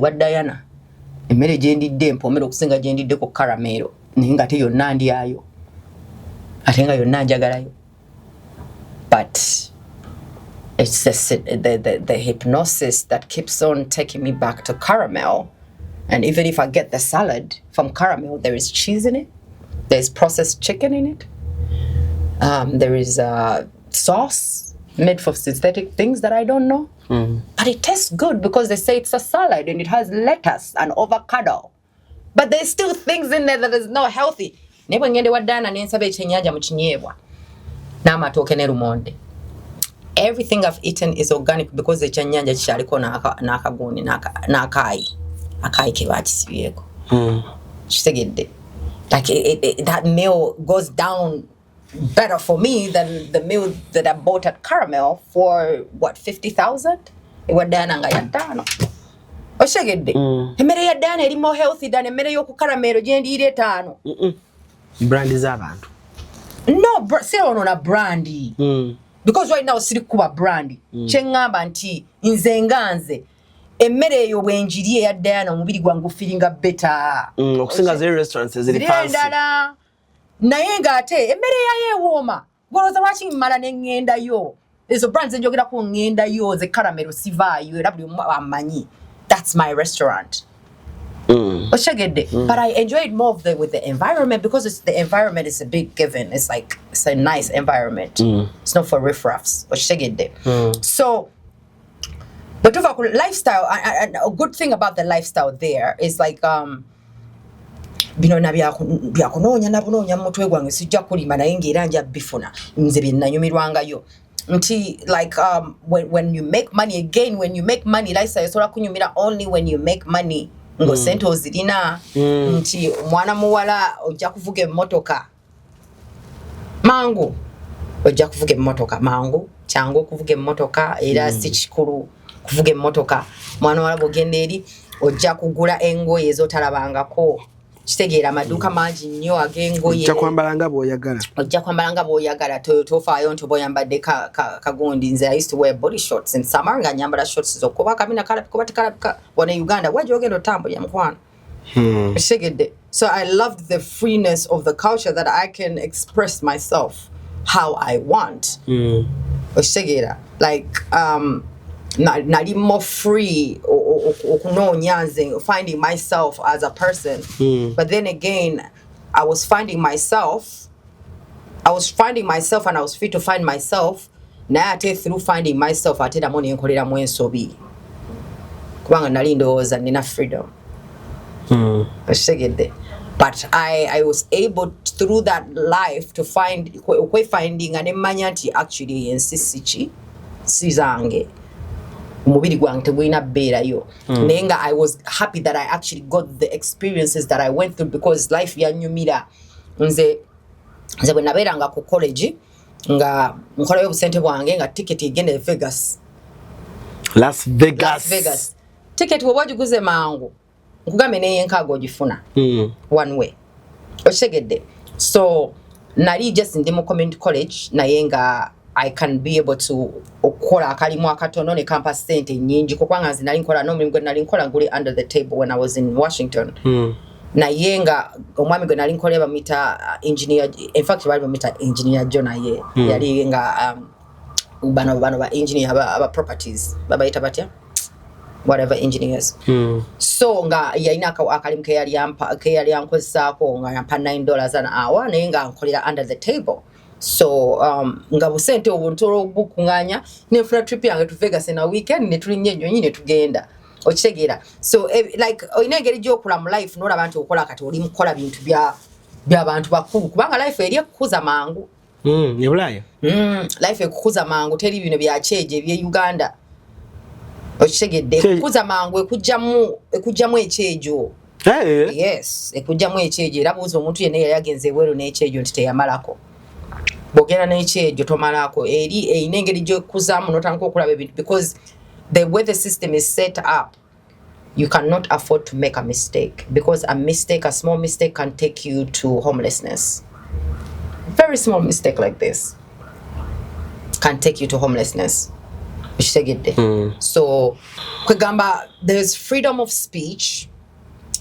wa Diana. Emmere gye ndidde mpomera okusinga gye ndiddeko caramel. Naye nga ate yonna ndyayo. Ate nga yonna njagalayo. But it's the hypnosis that keeps on taking me back to caramel. And even if I get the salad from caramel, there is cheese in it. There's processed chicken in it. There is sauce. made for synthetic things that I don't know. But it tastes good because they say it's a salad and it has lettuce and avocado. But there's still things in there that is not healthy. Nebo ngende wadana nensabe chenyanja muchinyebwa. Na matoke ne rumonde. Everything I've eaten is organic because the chenyanja chichaliko na akaguni na akai. Akai kebati sibiyeko. Chitegedde. Like that meal goes down better for me than the meal that I bought at Caramel for what, 50,000? Iwadana nga yatano. Oshegedde. Emmere ya Dana eri more healthy than emmere y'oku Caramel gyendiire etaano. Brand z'abantu. No, sira ono na brandi. Because right now siri kuba brandi. Kyengamba nti nze nganze emmere eyo bwenjiri ya Dana omubiri gwangu feelinga better. Okusinga ziri restaurants eziri fancy. Naye ngate emmere ya yewooma. Goloza lwaki mmala ne ŋŋendayo. Ezo brands enjogera ku ŋŋendayo ze Caramel sivaayo era buli omu amanyi. That's my restaurant. But I enjoy it more with the environment because the environment is a big given. It's a nice environment. It's not for riffraffs. So, but lifestyle, and a good thing about the lifestyle there is like bino byakunoonya nabunonya mutwe gwange sijja kulima naye ng'era nja bifuna nze bye nanyumirwangayo. Like when you make money again, when you make money lifestyle esobola kunyumira only when you make money ngo sente ozirina nti mwana muwala ojja kuvuga emmotoka mangu ojja kuvuga emmotoka mangu kyangu okuvuga emmotoka era si kikulu kuvuga emmotoka mwana muwala bw'ogenda eri ojja kugula engoye ezotalabangako kitegeera amaduuka mangi nnyo ag'engoye ojja kwambala nga bw'oyagala tofaayo nti oba oyambadde kagundi nze I used to wear body shorts in summer nga nyambala shorts zokkuba kabina kalabika bati kalabika wano Uganda wajja ogenda otambulira mukwano kitegeedde. So I loved the freeness of the culture that I can express myself how I want. Okitegeera like nali more free okunoonya nze finding myself as a person. But then again I was finding myself and I was free to find myself. Naye ate through finding myself ate eramu ne nkoleramu ensobi kubanga nali ndowooza nina freedom. Okitegeedde. But I was able through that life to find finding and mmanya nti actually ensi si zange umubiri gwange tegulina bbeerayo naye nga I was happy that I actually got the experiences that I went through because life yanyumira. Nze bwe nabeeranga ku college nga nkolayo obusente bwange nga ticket egenda Las Vegas. Ticket bwe wagiguze mangu nkugambe n'eyenkaaga ogifuna one way. Okitegeedde. So nali just ndi mu community college naye nga I can be able to okola akalimu akatono ne campus sente nyingi kubanga nze nali nkola n'omulimu gwe nali nkola nguli under the table when I was in Washington. Naye nga omwami gwe nali nkolera bamuyita engineer, in fact bali bamuyita engineer John naye yali nga bano ba engineer aba properties babayita batya whatever engineers. So nga yalina akalimu ke yali ankozesaako nga yampa $9 an hour naye nga nkolera under the table. So nga busente obuntolo obukunganya nefuna trip yange to Vegas na weekend ne tulinnya ennyo nyine tugenda okitegeera. So like oyina engeri gy'okula mu life n'olaba nti okola kati oli mukola bintu by'abantu bakulu kubanga life eri ekukuza mangu. Ebulaaya life ekukuza mangu teri bino bya kyeje ebye Uganda okitegeedde. Ekukuza mangu ekujjamu ekyejo. Yes, ekujjamu ekyejo era buuza omuntu yenna yali agenze ebweru n'ekyejo nti teyamalako. Bogera n'ekyejo tomalako eri eyina engeri gy'okuzaamu n'otandika okulaba ebintu because the way the system is set up you cannot afford to make a mistake because a small mistake can take you to homelessness. Very small mistake like this can take you to homelessness. So kwegamba there's freedom of speech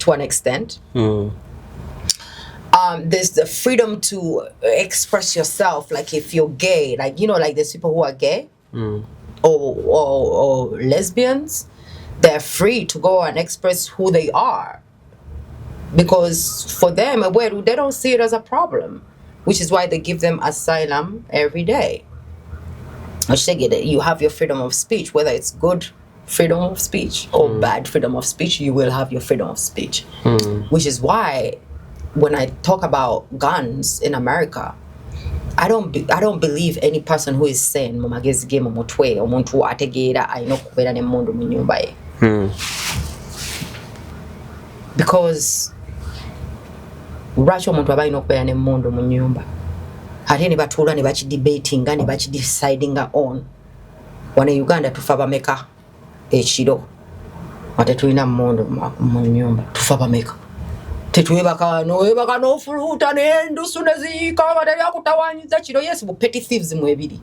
to an extent. There's the freedom to express yourself, like if you're gay, like like there's people who are gay or lesbians, they're free to go and express who they are because for them they don't see it as a problem, which is why they give them asylum every day. You have your freedom of speech, whether it's good freedom of speech or bad freedom of speech, you will have your freedom of speech. Which is why when I talk about guns in America, I don't believe any person who is saying mumagezi game mutwe omuntu ategeera ayino kubeera ne mundu mu nyumba ye. Because lwaki omuntu aba ayina okubeera ne mundu mu nyumba ate ne batuula ne bakidebatinga ne bakidecidinga on wano e Uganda tufa bameka ekiro ate tulina mundu mu nyumba tufa bameka tetwebaka n'ofuluuta n'endusu ne ziyiika batalya kutawaanyiza kiro. Yes, bu petty thieves mu ebiri,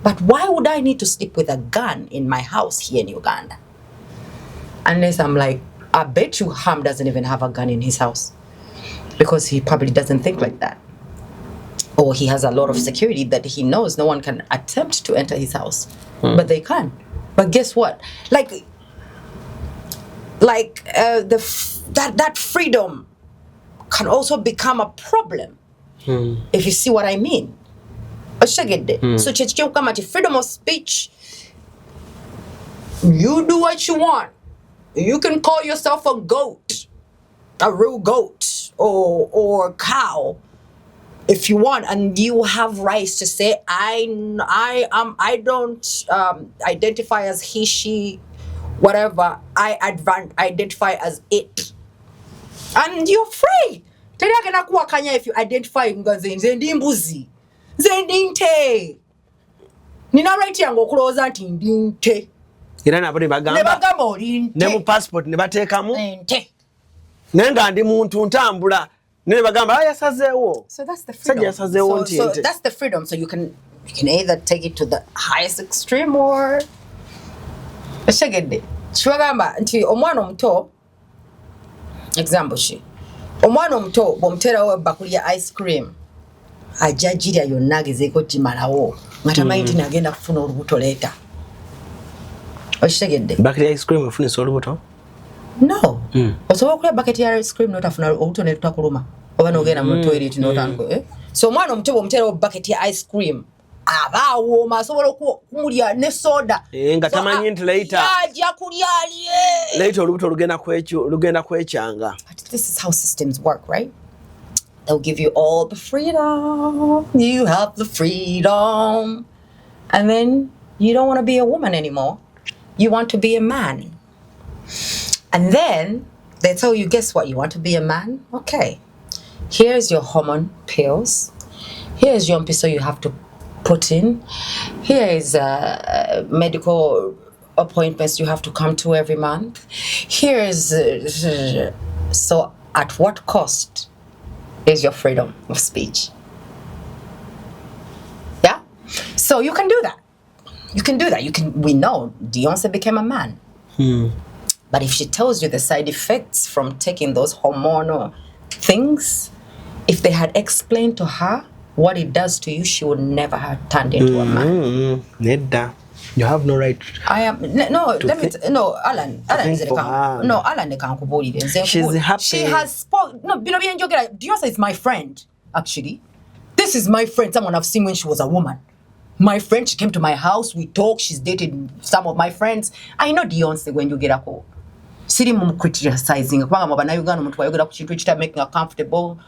but why would I need to sleep with a gun in my house here in Uganda? Unless I'm like, I bet you Ham doesn't even have a gun in his house because he probably doesn't think like that, or he has a lot of security that he knows no one can attempt to enter his house, but they can. But guess what? That freedom can also become a problem if you see what I mean. So freedom of speech, you do what you want. You can call yourself a goat, a real goat, or cow if you want, and you have rights to say I don't identify as he, she, whatever. I identify as it. And you're free. Teragena kuwakanya if you identify nze ndi mbuzi. Nze ndi nte. Nina right yango okuloza nti ndi nte. Era nabo ne bagamba oli nte. Ne mu passport ne bateekamu nte. Nenga ndi muntu ntambula. Ne bagamba yasazeewo. So that's the freedom. So that's the freedom. So you can either take it to the highest extreme or Chwagamba nti omwana omuto example she omwana omuto bomuterawo bakuli ya ice cream ajajira yonna agezeeko kimalawo ngatamanyi nti nagenda kufuna olubuto leeta. Okitegedde? Bakuli ya ice cream efunisa olubuto? No. Osobola okulya bucket ya ice cream n'otafuna olubuto ne lutakuluma oba n'ogenda mu toilet n'otandika. So omwana omuto bomuterawo bucket ya ice cream abaawo masobola kumulya ne soda nga tamanyi nti later ajja kulya aliye later olubuto lugenda kwekyanga. This is how systems work, right? They'll give you all the freedom. You have the freedom. And then you don't want to be a woman anymore. You want to be a man. And then they tell you, guess what? You want to be a man? Okay. Here's your hormone pills. Here's your mpiso you have to put in. Here is medical appointments you have to come to every month. Here is so at what cost is your freedom of speech? Yeah? So you can do that. You can do that. We know Beyonce became a man. But if she tells you the side effects from taking those hormonal things, if they had explained to her what it does to you, she would never have turned into a man. Nedda. You have no right. Alan is Alan can't kubulire. She's happy. She has spoken. No, Beyonce is my friend, actually. This is my friend, someone I've seen when she was a woman. My friend, she came to my house, we talked, she's dated some of my friends. I know Beyonce when you get a call. Siri mu criticizing kubanga mabana Uganda muntu wayogera ku kintu ekita making her comfortable.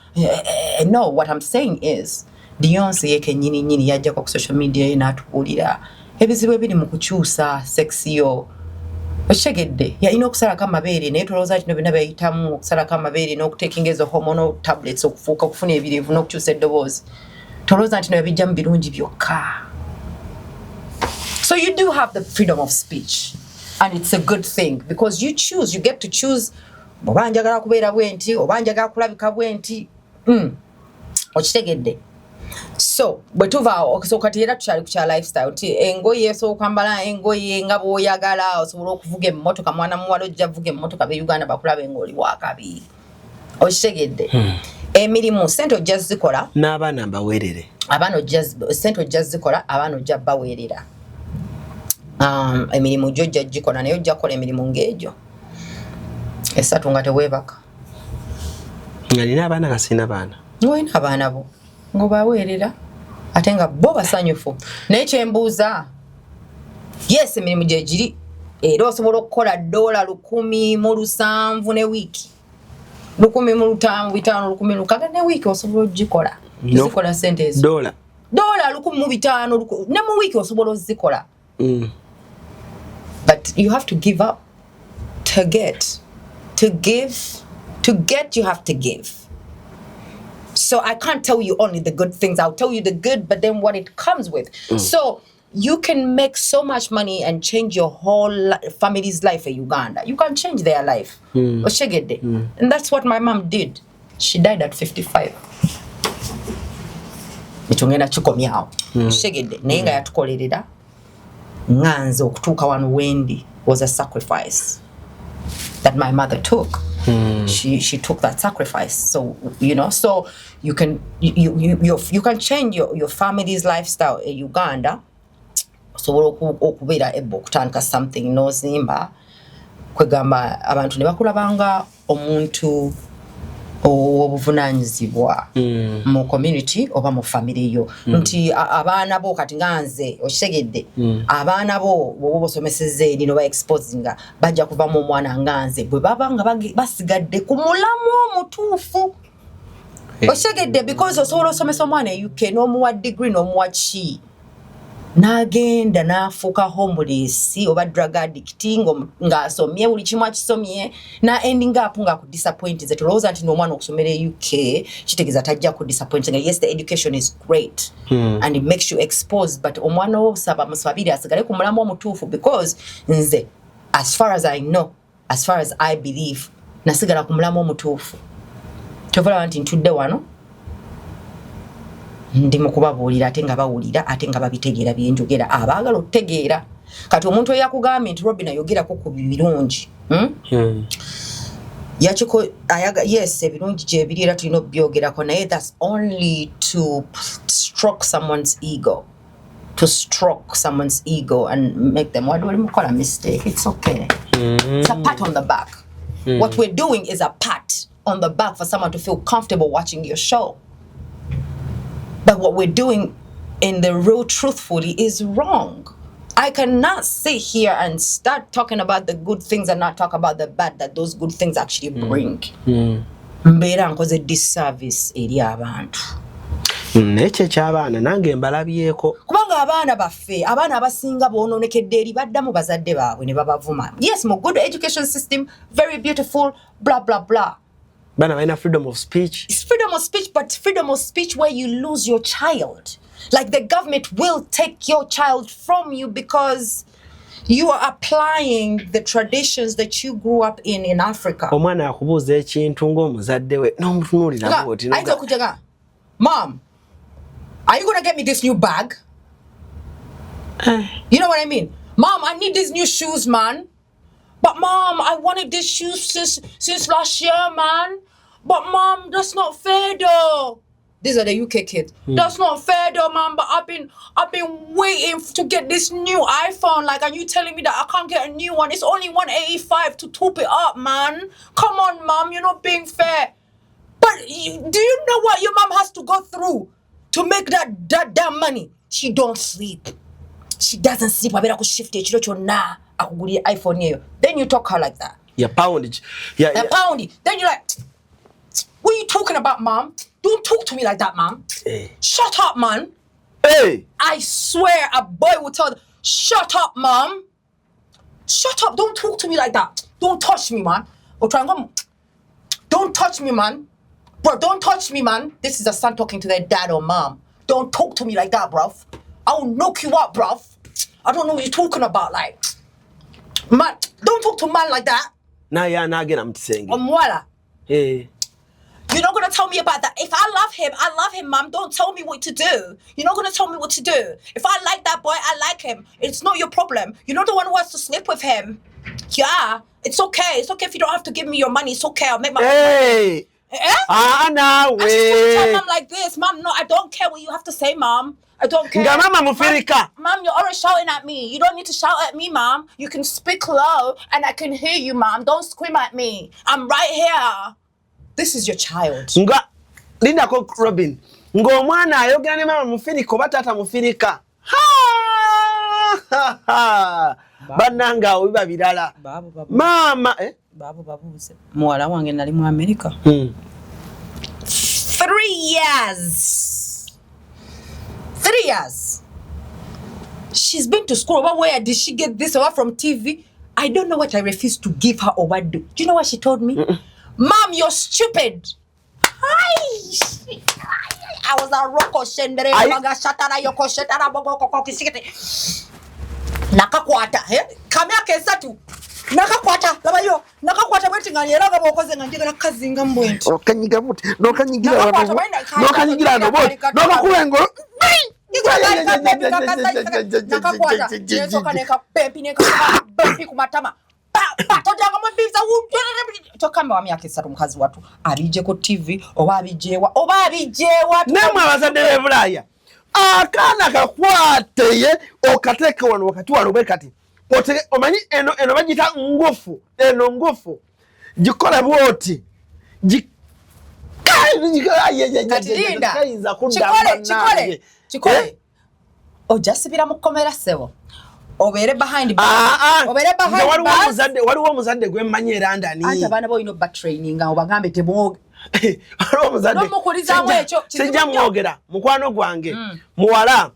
No, what I'm saying is Beyonce yeke nyini yajja ku social media n'atubulira ebizibu ebiri mu kukyusa sexy yo. Oshegedde ya ino kusala kama beere naye tulowooza kino byonna byayitamu okusala kama beere n'okutekinga ezo hormonal tablets okufuuka okufuna ebirevu n'okukyusa eddoboozi. Tolowooza nti nebijja mu birungi byokka. So you do have the freedom of speech. And it's a good thing because you get to choose oba njagala kubeera bwenti oba njagala kulabika bwenti. Okitegedde. So bwe tuvaawo okusooka era tukyali ku kya lifestyle ti engoye kwambala engoye nga bw'oyagala osobola okuvuga emmotoka mwana muwala ojja vuga emmotoka be Uganda bakulaba ng'oli wakabi. Okitegedde. Emirimu sente ojja zikola n'abaana mbaweerere. Sente ojja zikola abaana ojja baweerera. Emirimu jojja gikola naye ojja kola emirimu ng'egyo esatu nga teweebaka. Nga nina abaana nga sina baana. Olina abaana bo ng'obaweerera ate nga bo basanyufu. Naye kyembuuza Yes, emirimu gye giri. Era osobola okukola $1,100 ne wiiki. 1,500, 1,600 ne wiiki osobola ogikola. Zikola sente ezo. $1,500 ne mu wiiki osobola ozikola. But you have to give up to get. To give, to get, you have to give. So I can't tell you only the good things. I'll tell you the good, but then what it comes with. So you can make so much money and change your whole family's life in Uganda. You can change their life. And that's what my mom did. She died at 55. Mitungena chukomyao. Shegede. Nenga yatukolerera. Nganzo kutuka wanu wendi was a sacrifice that my mother took. She took that sacrifice. So so you can change your family's lifestyle in Uganda. So okubira ebo kutandika something nozimba kwegamba abantu ne bakulabanga omuntu obuvunanyizibwa mu community oba mu family yo nti abaana bo kati nganze oshegedde abaana bo bosomeseze nino ba exposinga bajja kuva mu mwana nganze bwe babanga basigadde ku mulamu omutuufu oshegedde because osobola osomesa omwana UK n'omuwa degree n'omuwa chi nagenda nafuka homeless oba drug addict nga asomye buli kimu akisomye na ending up nga ku disappoint ze tolowooza nti n'omwana okusomera UK kitegeza tajja ku disappoint nga yes the education is great and it makes you exposed but omwana wo saba musabiri asigale ku mulamu omutuufu because nze as far as I know as far as I believe nasigala ku mulamu omutuufu tovala nti ntudde wano ndi mukubabuulira ate nga bawulira ate nga babitegeera byenjogera abaagala otegeera kati omuntu eyakugambye nti Robin ayogerako ku birungi yachiko ayaga yes ebirungi gye biri era tulina obyogerako naye that's only to stroke someone's ego and make them why do we call a mistake it's okay it's a pat on the back what we're doing is a pat on the back for someone to feel comfortable watching your show. But what we're doing in the real truthfully is wrong. I cannot sit here and start talking about the good things and not talk about the bad that those good things actually bring. Mbera nkoze disservice eri abantu. Neche ky'abaana nange mbalabyeko. Kubanga abaana baffe, abaana abasinga boononekedde eri baddamu bazadde baabwe ne babavuma. Yes, mo good education system, very beautiful, blah blah blah. Bana baina freedom of speech. It's freedom of speech, but freedom of speech where you lose your child. Like the government will take your child from you because you are applying the traditions that you grew up in Africa. Omwana akubuuza ekintu ng'omuzadde we n'omutunuulira bw'oti. Mom, are you gonna get me this new bag? You know what I mean? Mom, I need these new shoes, man. But Mom, I wanted these shoes since last year, man. But Mom, that's not fair though. These are the UK kids. That's not fair though, Mom. But I've been waiting to get this new iPhone. Like, are you telling me that I can't get a new one? It's only $185 to top it up, man. Come on, Mom, you're not being fair. But do you know what your mom has to go through to make that damn money? She don't sleep. She doesn't sleep. I better go shift it. She don't know. iPhone here. Then you talk her like that. Yeah, poundage. Yeah. Poundy. Then you're like, what are you talking about, Mom? Don't talk to me like that, Mom. Hey. Shut up, man. Hey. I swear a boy will tell them, shut up, Mom. Shut up. Don't talk to me like that. Don't touch me, man. Don't touch me, man. Bro, don't touch me, man. This is a son talking to their dad or mom. Don't talk to me like that, bruv. I'll knock you up, bruv. I don't know what you're talking about, like. Man, don't talk to man like that. Nah, again, I'm saying. Mwala. Hey. You're not gonna tell me about that. If I love him, Mom. Don't tell me what to do. You're not gonna tell me what to do. If I like that boy, I like him. It's not your problem. You're not the one who has to sleep with him. Yeah, it's okay. It's okay if you don't have to give me your money. It's okay. I'll make my money. No way. I just tell Mom like this, Mom. No, I don't care what you have to say, Mom. I don't care. Mom, you're always shouting at me. You don't need to shout at me, Mom. You can speak low and I can hear you, Mom. Don't scream at me. I'm right here. This is your child. Linda ko Robin. Ng'omwana ayogera ne mama mufirika oba taata mufirika. Bananga obiba birala. Mama babuze. Muwala wange nali mu America. 3 years. 3 years. She's been to school. Where did she get this or from TV? I don't know what I refused to give her or what do. Do you know what she told me? Mom, you're stupid. I was a roko shendere maga shatara yoko shatara bogo koko kisikete. Nakakwata, kamya kesatu. Nakakwata, labayo. Nakakwata waiting on yeraga bokoze nganjega nakazinga mbwenti. Okanyiga muti, nokanyigira abantu. Nokanyigira no bot. Nokakuwengo. Nakakwata, nesoka neka pepi neka pepi kumatama. Patojanga mbiza tokamba wa myaka 3 mukazi watu abije ko TV oba abijewa nemwe abazadde b'Ebulaya akana kakwateye okateka wano wakati wano bekati omanyi eno bagita ngufu gikola bwoti chikole ojasibira mukomera sebo obere behind bars waliwo muzadde gwe mmanyira ndani ati abana bo ino back training obagambe teboga waliwo muzadde no mukulizamu ekyo sijja mwogera mukwano gwange muwala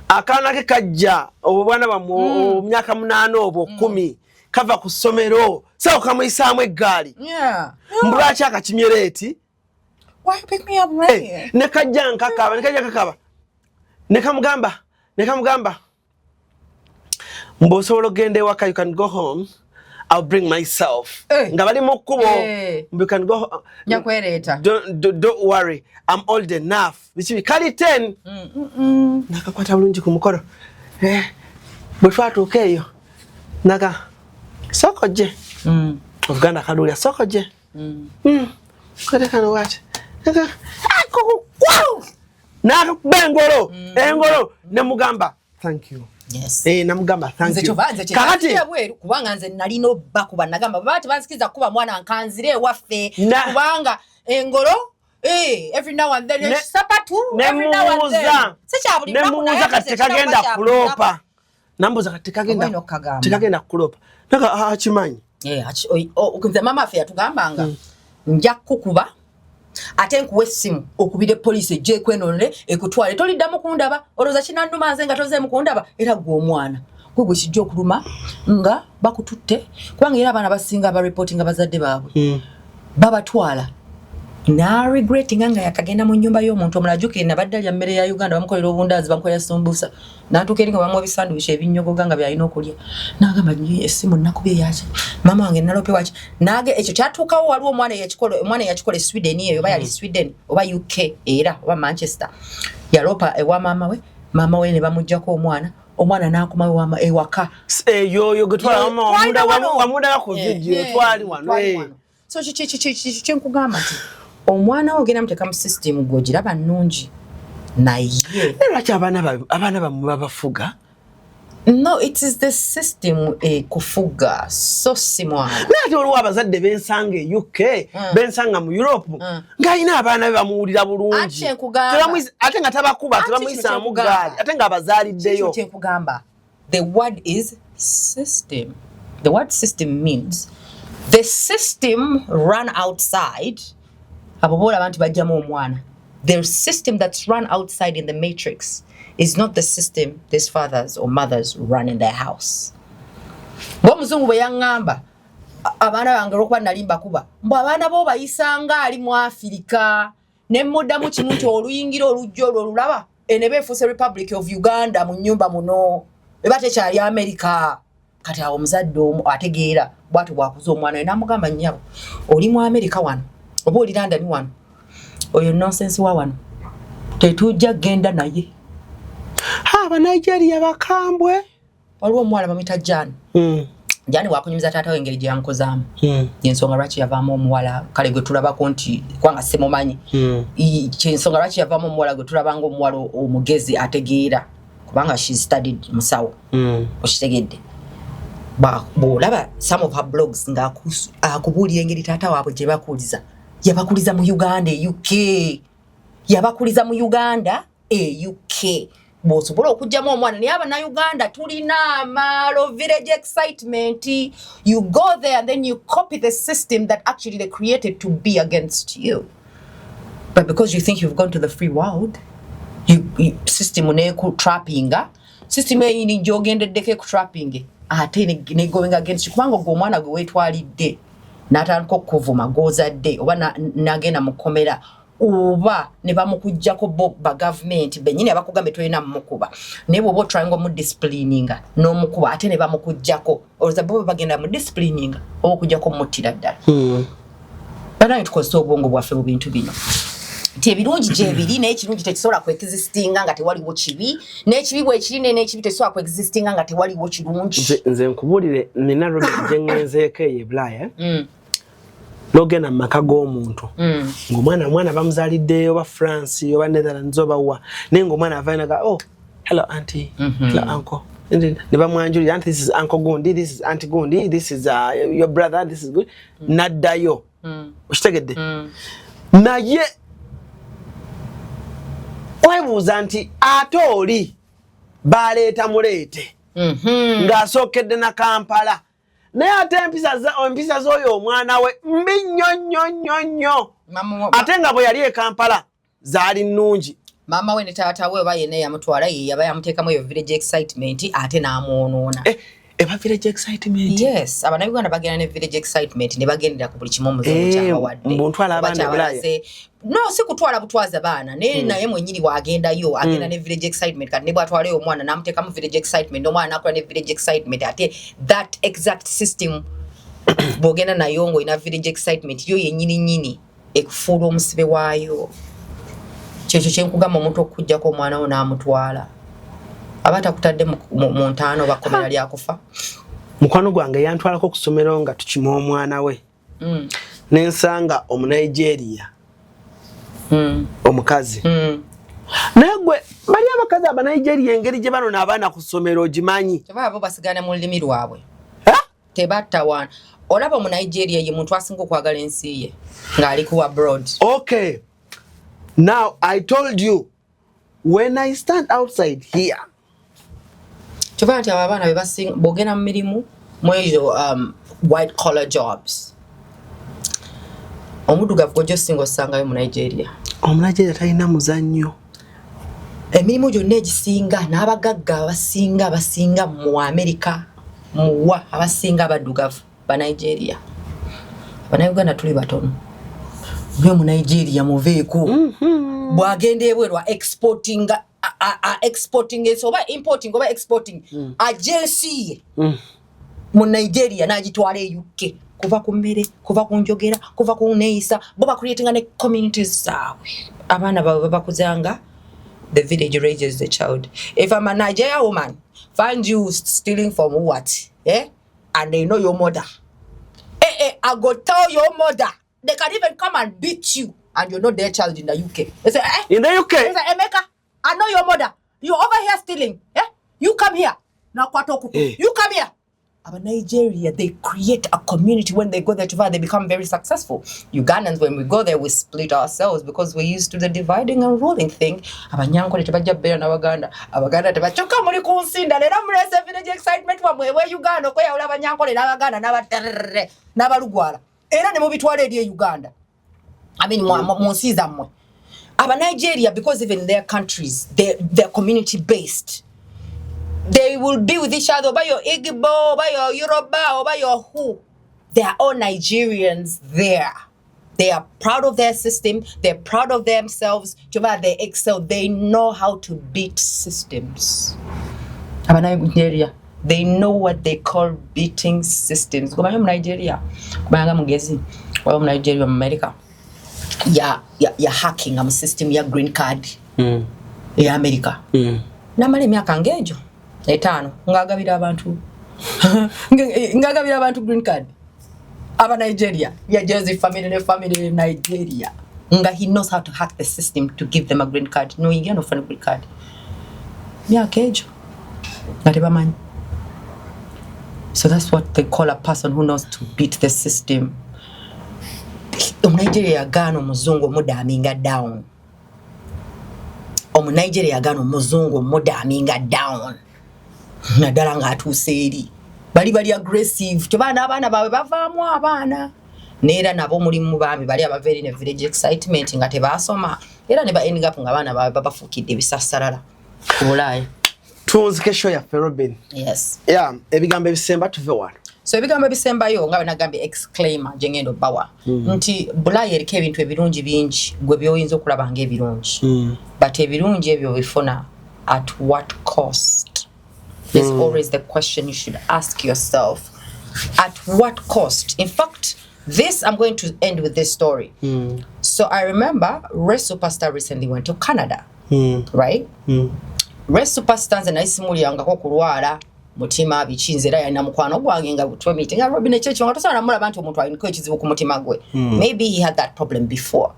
akaana ke kajja obwana ba mu myaka 8 obwo 10 kava ku ssomero sawo kamuyisaamu eggaali mbulaki akakimyereti why pick me up right ne kajja nkakaba ne kamugamba Mbosobola gende waka, you can go home. I'll bring myself. Ngabali mokubo. You can go home. Nyakwereta. Don't worry. I'm old enough. Bichi kali 10. Nakakwata bulungi ku mukoro. Bwe twatuukeeyo. Naka sokoje. Uganda kalulya sokoje. Kale kano what? Naka Naka bengolo. Engolo ne mugamba. Thank you. Yes. Namugamba thank you. Kakati yabweru kubanga nze nalino bakuba nagamba babati bansikiza kuba mwana nkanzire waffe kubanga engolo every now and then sapatu every now and then. Sicha buli bakuba katekagenda kulopa. Namboza katekagenda kulopa. Naka achimanyi. Okunze mama affe yatugambanga nja kukuba ate nkuwe essimu okubide police ejje kwenonle ekutwale toliddamu kundaba oloza kinanduma nze nga toze mukundaba era gwe omwana gwe kijjo okuluma nga bakututte kubanga era abana basinga ba reporting abazadde baabwe babatwala na regretting nga yakagenda mu nyumba y'omuntu omulajuke na baddali ya mmere ya Uganda bamukolera obundazi bamukolera sombusa natukeringa bamwe bisandwiche ebinyogo ganga byalina okulya nagamba nyi essimu nakubye yache mama wange nalope wache nage ekyo kyatukawo waliwo omwana yachikole Sweden eyo oba yali Sweden oba UK era oba Manchester yalopa ewa mama we ne bamujjako omwana nakuma wama ewaka yo gutwala wamuda ku video twali wano so kyenkugamba nti omwana ogenda muteka mu system gojiraba nnungi naye lwaki abana bamwe babafuga. No, it is the system kufuga so simwana. Nati olwa abazadde bensanga UK bensanga mu Europe ngayina abana bamuwulira bulungi ate nga tabakuba tebamuyisa mu gaali ate nga abazaaliddeyo. The word is system. The word system means the system run outside. Abobola abantu bajjamu omwana. The system that's run outside in the matrix is not the system these fathers or mothers run in their house. Bomuzungu bwe yangamba abana bange okuba nalimba kuba mbo abana bo bayisanga ali mu Africa ne muddamu kimu nti oluyingira olujjo olulaba ene befuuse Republic of Uganda mu nyumba muno ebate kyali America kati awo muzadde omu ategeera bwatu bwakuza omwana namugamba nnyabo oli mu America wano oba oli London wano oyo nonsense wa wano tetujja genda naye. Aba Nigeria bakambwe waliwo omuwala bamuyita Jan. Jani wakunyumiza taata we engeri gye yankozaamu. Ensonga lwaki yavaamu omuwala kale gwe tulabako nti kwanga semumanyi. Ensonga lwaki yavaamu omuwala gwe tulabanga omuwala omugezi ategeera kubanga she studied musawo. Okitegedde. Bw'olaba some of her blogs ng'akubuulira engeri taata waabwe gye bakuliza. Yabakuliza mu Uganda UK. Yabakuliza mu Uganda UK. bw'osobola okugyamu omwana naye Abannayuganda tulina amaalo village excitement. You go there and then you copy the system that actually they created to be against you. But because you think you've gone to the free world, you system neku trappinga, system eyini njogendeddeko ku trapping ate ne going against you kubanga gwo omwana gwe wetwalidde n'atandika okuvuma gozadde oba nagenda mukomera oba ne bamukujjako ba government benyini abakugambe toyina mukuba ne bwo trying mu disciplininga no mukuba ate ne bamukujjako ozabo bagenda mu disciplininga okujjako mutira ddala. Bana nitukosa obwongo bwaffe mu bintu bino. Ebirungi gye biri n'ekirungi tekisobola ku-existinga nga tewaliwo kibi n'ekibi bwekiri n'ekibi tekisobola ku-existinga nga tewaliwo kirungi. Nze nkubulire nina Robert gye ngenzeeko eyo Bulaya n'ogenda mu maka g'omuntu ng'omwana bamuzaaliddeyo oba France oba Netherlands oba wa naye ng'omwana avayo naga oh hello auntie hello uncle ne bamwanjulira auntie this is uncle Gundi this is auntie Gundi this is your brother this is good n'addayo okitegedde naye webuuza nti ate oli baleeta muleete ng'asookedde na Kampala naye ate empisa z'oyo omwana we mbi nnyo ate nga bwe yali e Kampala zaali nnungi. Mama we ne taata we oba yenna yamutwala ye yaba yamuteekamu eyo village excitement ate n'amwonoona. Eba village excitement. Yes, Abannayuganda bagenda ne village excitement ne bagendera ku buli kimu omuzungu ky'abawadde. Muntwala abaana Bulaya. No, si kutwala butwaza baana naye mwennyini bw'agendayo agenda ne village excitement kati ne bw'atwalayo omwana n'amuteekamu village excitement omwana n'akola ne village excitement ate that exact system bw'ogenda nayo ng'olina village excitement yo yennyini ekufuula omusibe waayo. Kyekyo kye nkugamba omuntu okujjako omwana wo n'amutwala. Abata kutadde mu ntaano bakomera lyakufa. Mukwano gwange yantwalako ku ssomero nga tukima omwana we. N'ensanga Omunigeria. Omukazi. Naye gwe bali abakazi Abanigeria engeri gye bano n'abaana ku ssomero ogimanyi. Tebabo basigana mu lulimi lwabwe. Tebatta wana. Olaba Omunigeria ye muntu asinga okwagala ensi ye ng'ali ku abroad. Okay. Now I told you when I stand outside here. Kyova nti abaana be basinga bogena mu mirimu mu ezo white collar jobs. Omudugavu gwo singo sangayo mu Nigeria. Omunigeria talina muzannyo. Emirimu gyonna egisinga n'abagagga abasinga mu America muwa abasinga abaddugavu ba Nigeria. Bannayuganda tuli batono. Bwe mu Nigeria muveeko. Bwagenda ebwerwa exporting so oba importing oba exporting agency mu Nigeria n'agitwala e UK kuva ku mmere kuva ku njogera kuva ku neeyisa bo creating ne communities zaabwe abaana baabwe bakuzanga. The village raises the child. If I'm a Nigerian woman find you stealing from what and they know your mother I go tell your mother they can even come and beat you and you're not their child in the UK. They say in the UK they say Emeka I know your mother. You over here stealing. You come here. Now you come here. But Nigeria, they create a community when they go there to they become very successful. Ugandans, when we go there, we split ourselves because we're used to the dividing and ruling thing. Abanyankole tebajja bera na Baganda. Abaganda tebachoka muri kunsinda. Lera mulese village excitement wa mwewe Uganda. Kwa ya ula Abanyankole na Baganda na balugwala. Era ne mubitwale eri Uganda. I mean, monsiza mwe. But Nigeria, because even their countries, they're community based. They will be with each other by your Igbo, by your Yoruba, or by your who. They are all Nigerians there. They are proud of their system. They're proud of themselves. They excel. They know how to beat systems. But Nigeria, they know what they call beating systems. Go back Nigeria. Go back Nigeria, America. You're hacking a system, your green card. Ya America. Namale myaka ngejo. 5 ngagabira abantu green card. Aba Nigeria. Ya Joseph family Nigeria. He knows how to hack the system to give them a green card. No, you get no green card. Myaka ejo. Nateba man. So that's what they call a person who knows to beat the system. Nigeria gano muzungu mudaminga down. Nigeria gano muzungu mudaminga down nadala nga atuuse eri bali aggressive tebana abaana bawe bavaamu abaana neera nabo mulimu bambi bali abaveri ne village excitement nga tebasoma era ne ba end up nga abaana bawe babafuukidde bisassalala ku Bulaaya. Tuwunzike show ya Robin. Yes. Yeah, ebigambo ebisemba tuve wano. So ebigambo ebisembayo nga nagambye exclaimer jengendo bawa nti Bulaaya eriko ebintu ebirungi bingi gwe byoyinza okulaba ng'ebirungi but ebirungi ebyo bifuna at what cost? There's always the question you should ask yourself. At what cost? In fact, I'm going to end with this story. So I remember Red Superstar recently went to Canada, right? Red Superstar nze nayisimulirangako kulwala mutima bichinzera yana mukwano gwange nga butwe meeting nga Robin ekyo nga tosana mula bantu omuntu aliko ekizibu ku mutima gwe. Maybe he had that problem before.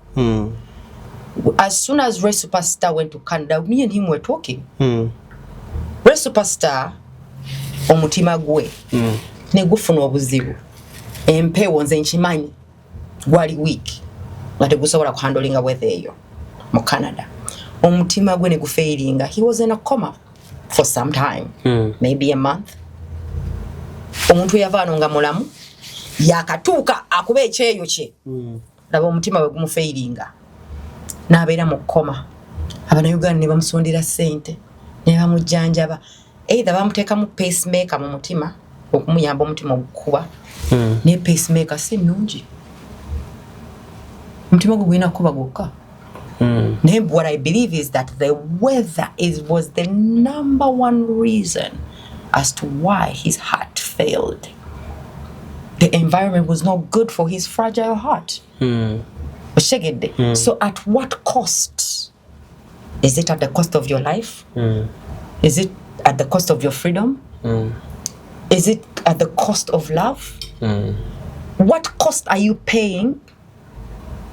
As soon as Red Superstar went to Canada, me and him were talking. Red Superstar omutima gwe ne gufuna obuzibu. Empewo nze nkimanyi gwali week nga tegusobola kuhandlinga weather eyo mu Canada. Omutima gwe ne gufailinga. He was in a coma for some time, maybe a month. Omuntu yavaano nga mulamu yakatuuka akuba ekyeyo kye laba omutima gwe gumufailinga n'abeera mu coma. Abanayuganda ne bamusondera ssente ne bamujjanjaba either bamuteeka mu pacemaker mu mutima okumuyamba omutima okukuba ne pacemaker si nnungi omutima gwe gwina kuba gwokka. What I believe is that the weather was the #1 reason as to why his heart failed. The environment was not good for his fragile heart. So at what cost? Is it at the cost of your life? Is it at the cost of your freedom? Is it at the cost of love? What cost are you paying?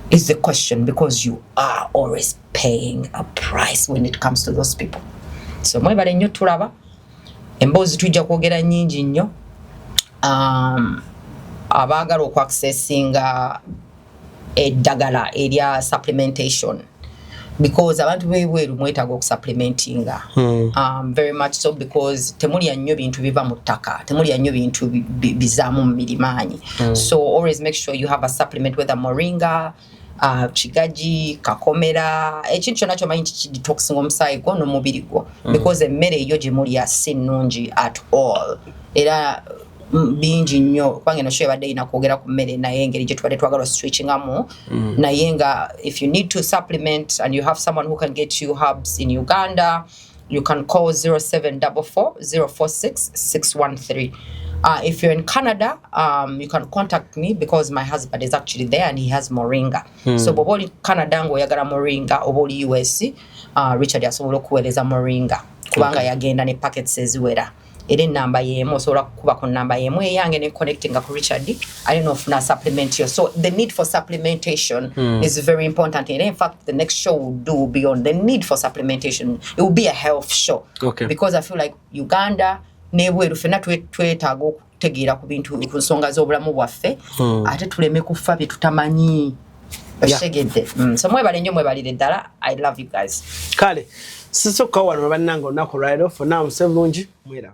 Is the question, because you are always paying a price when it comes to those people. So mwebale nnyo tulaba emboozi tujja kwogera nnyingi nnyo abaagala okwaccessinga eddagala erya supplementation because abantu bebweru mwetaaga okusupplementinga very much so because temulya nnyo bintu biva mu ttaka temulya nnyo bintu bizaamu mu mirimaanyi so always make sure you have a supplement whether moringa chigaji kakomera ekintu kyonna kyomanyi kidetoxinga omusaayi gwo n'omubiri gwo because emmere eyo gye mulya si nnungi at all era bingi nnyo kwange no show badde ina kwogera ku mmere naye engeri gye tubadde twagala switchingamu naye nga if you need to supplement and you have someone who can get you herbs in Uganda you can call 0744 046 613. If you're in Canada, you can contact me because my husband is actually there and he has moringa. So boboli Canada ngo yagala moringa oboli US Richard yasobola okuweereza moringa kubanga yagenda ne packets eziwera. Eri namba yemu osobola kuba ku namba yemu eyange ne connecting ku Richard I don't know if na supplement you. So the need for supplementation is very important. And in fact, the next show will do beyond the need for supplementation. It will be a health show. Because I feel like Uganda nebweru fena twetaaga okutegeera ku bintu ku nsonga z'obulamu bwaffe ate tuleme kufa bye tutamanyi oshegedde so mwebale nnyo mwebalire ddala I love you guys. Kale sisokka wano bannange olunaku lwaliro fonna musevungi mwera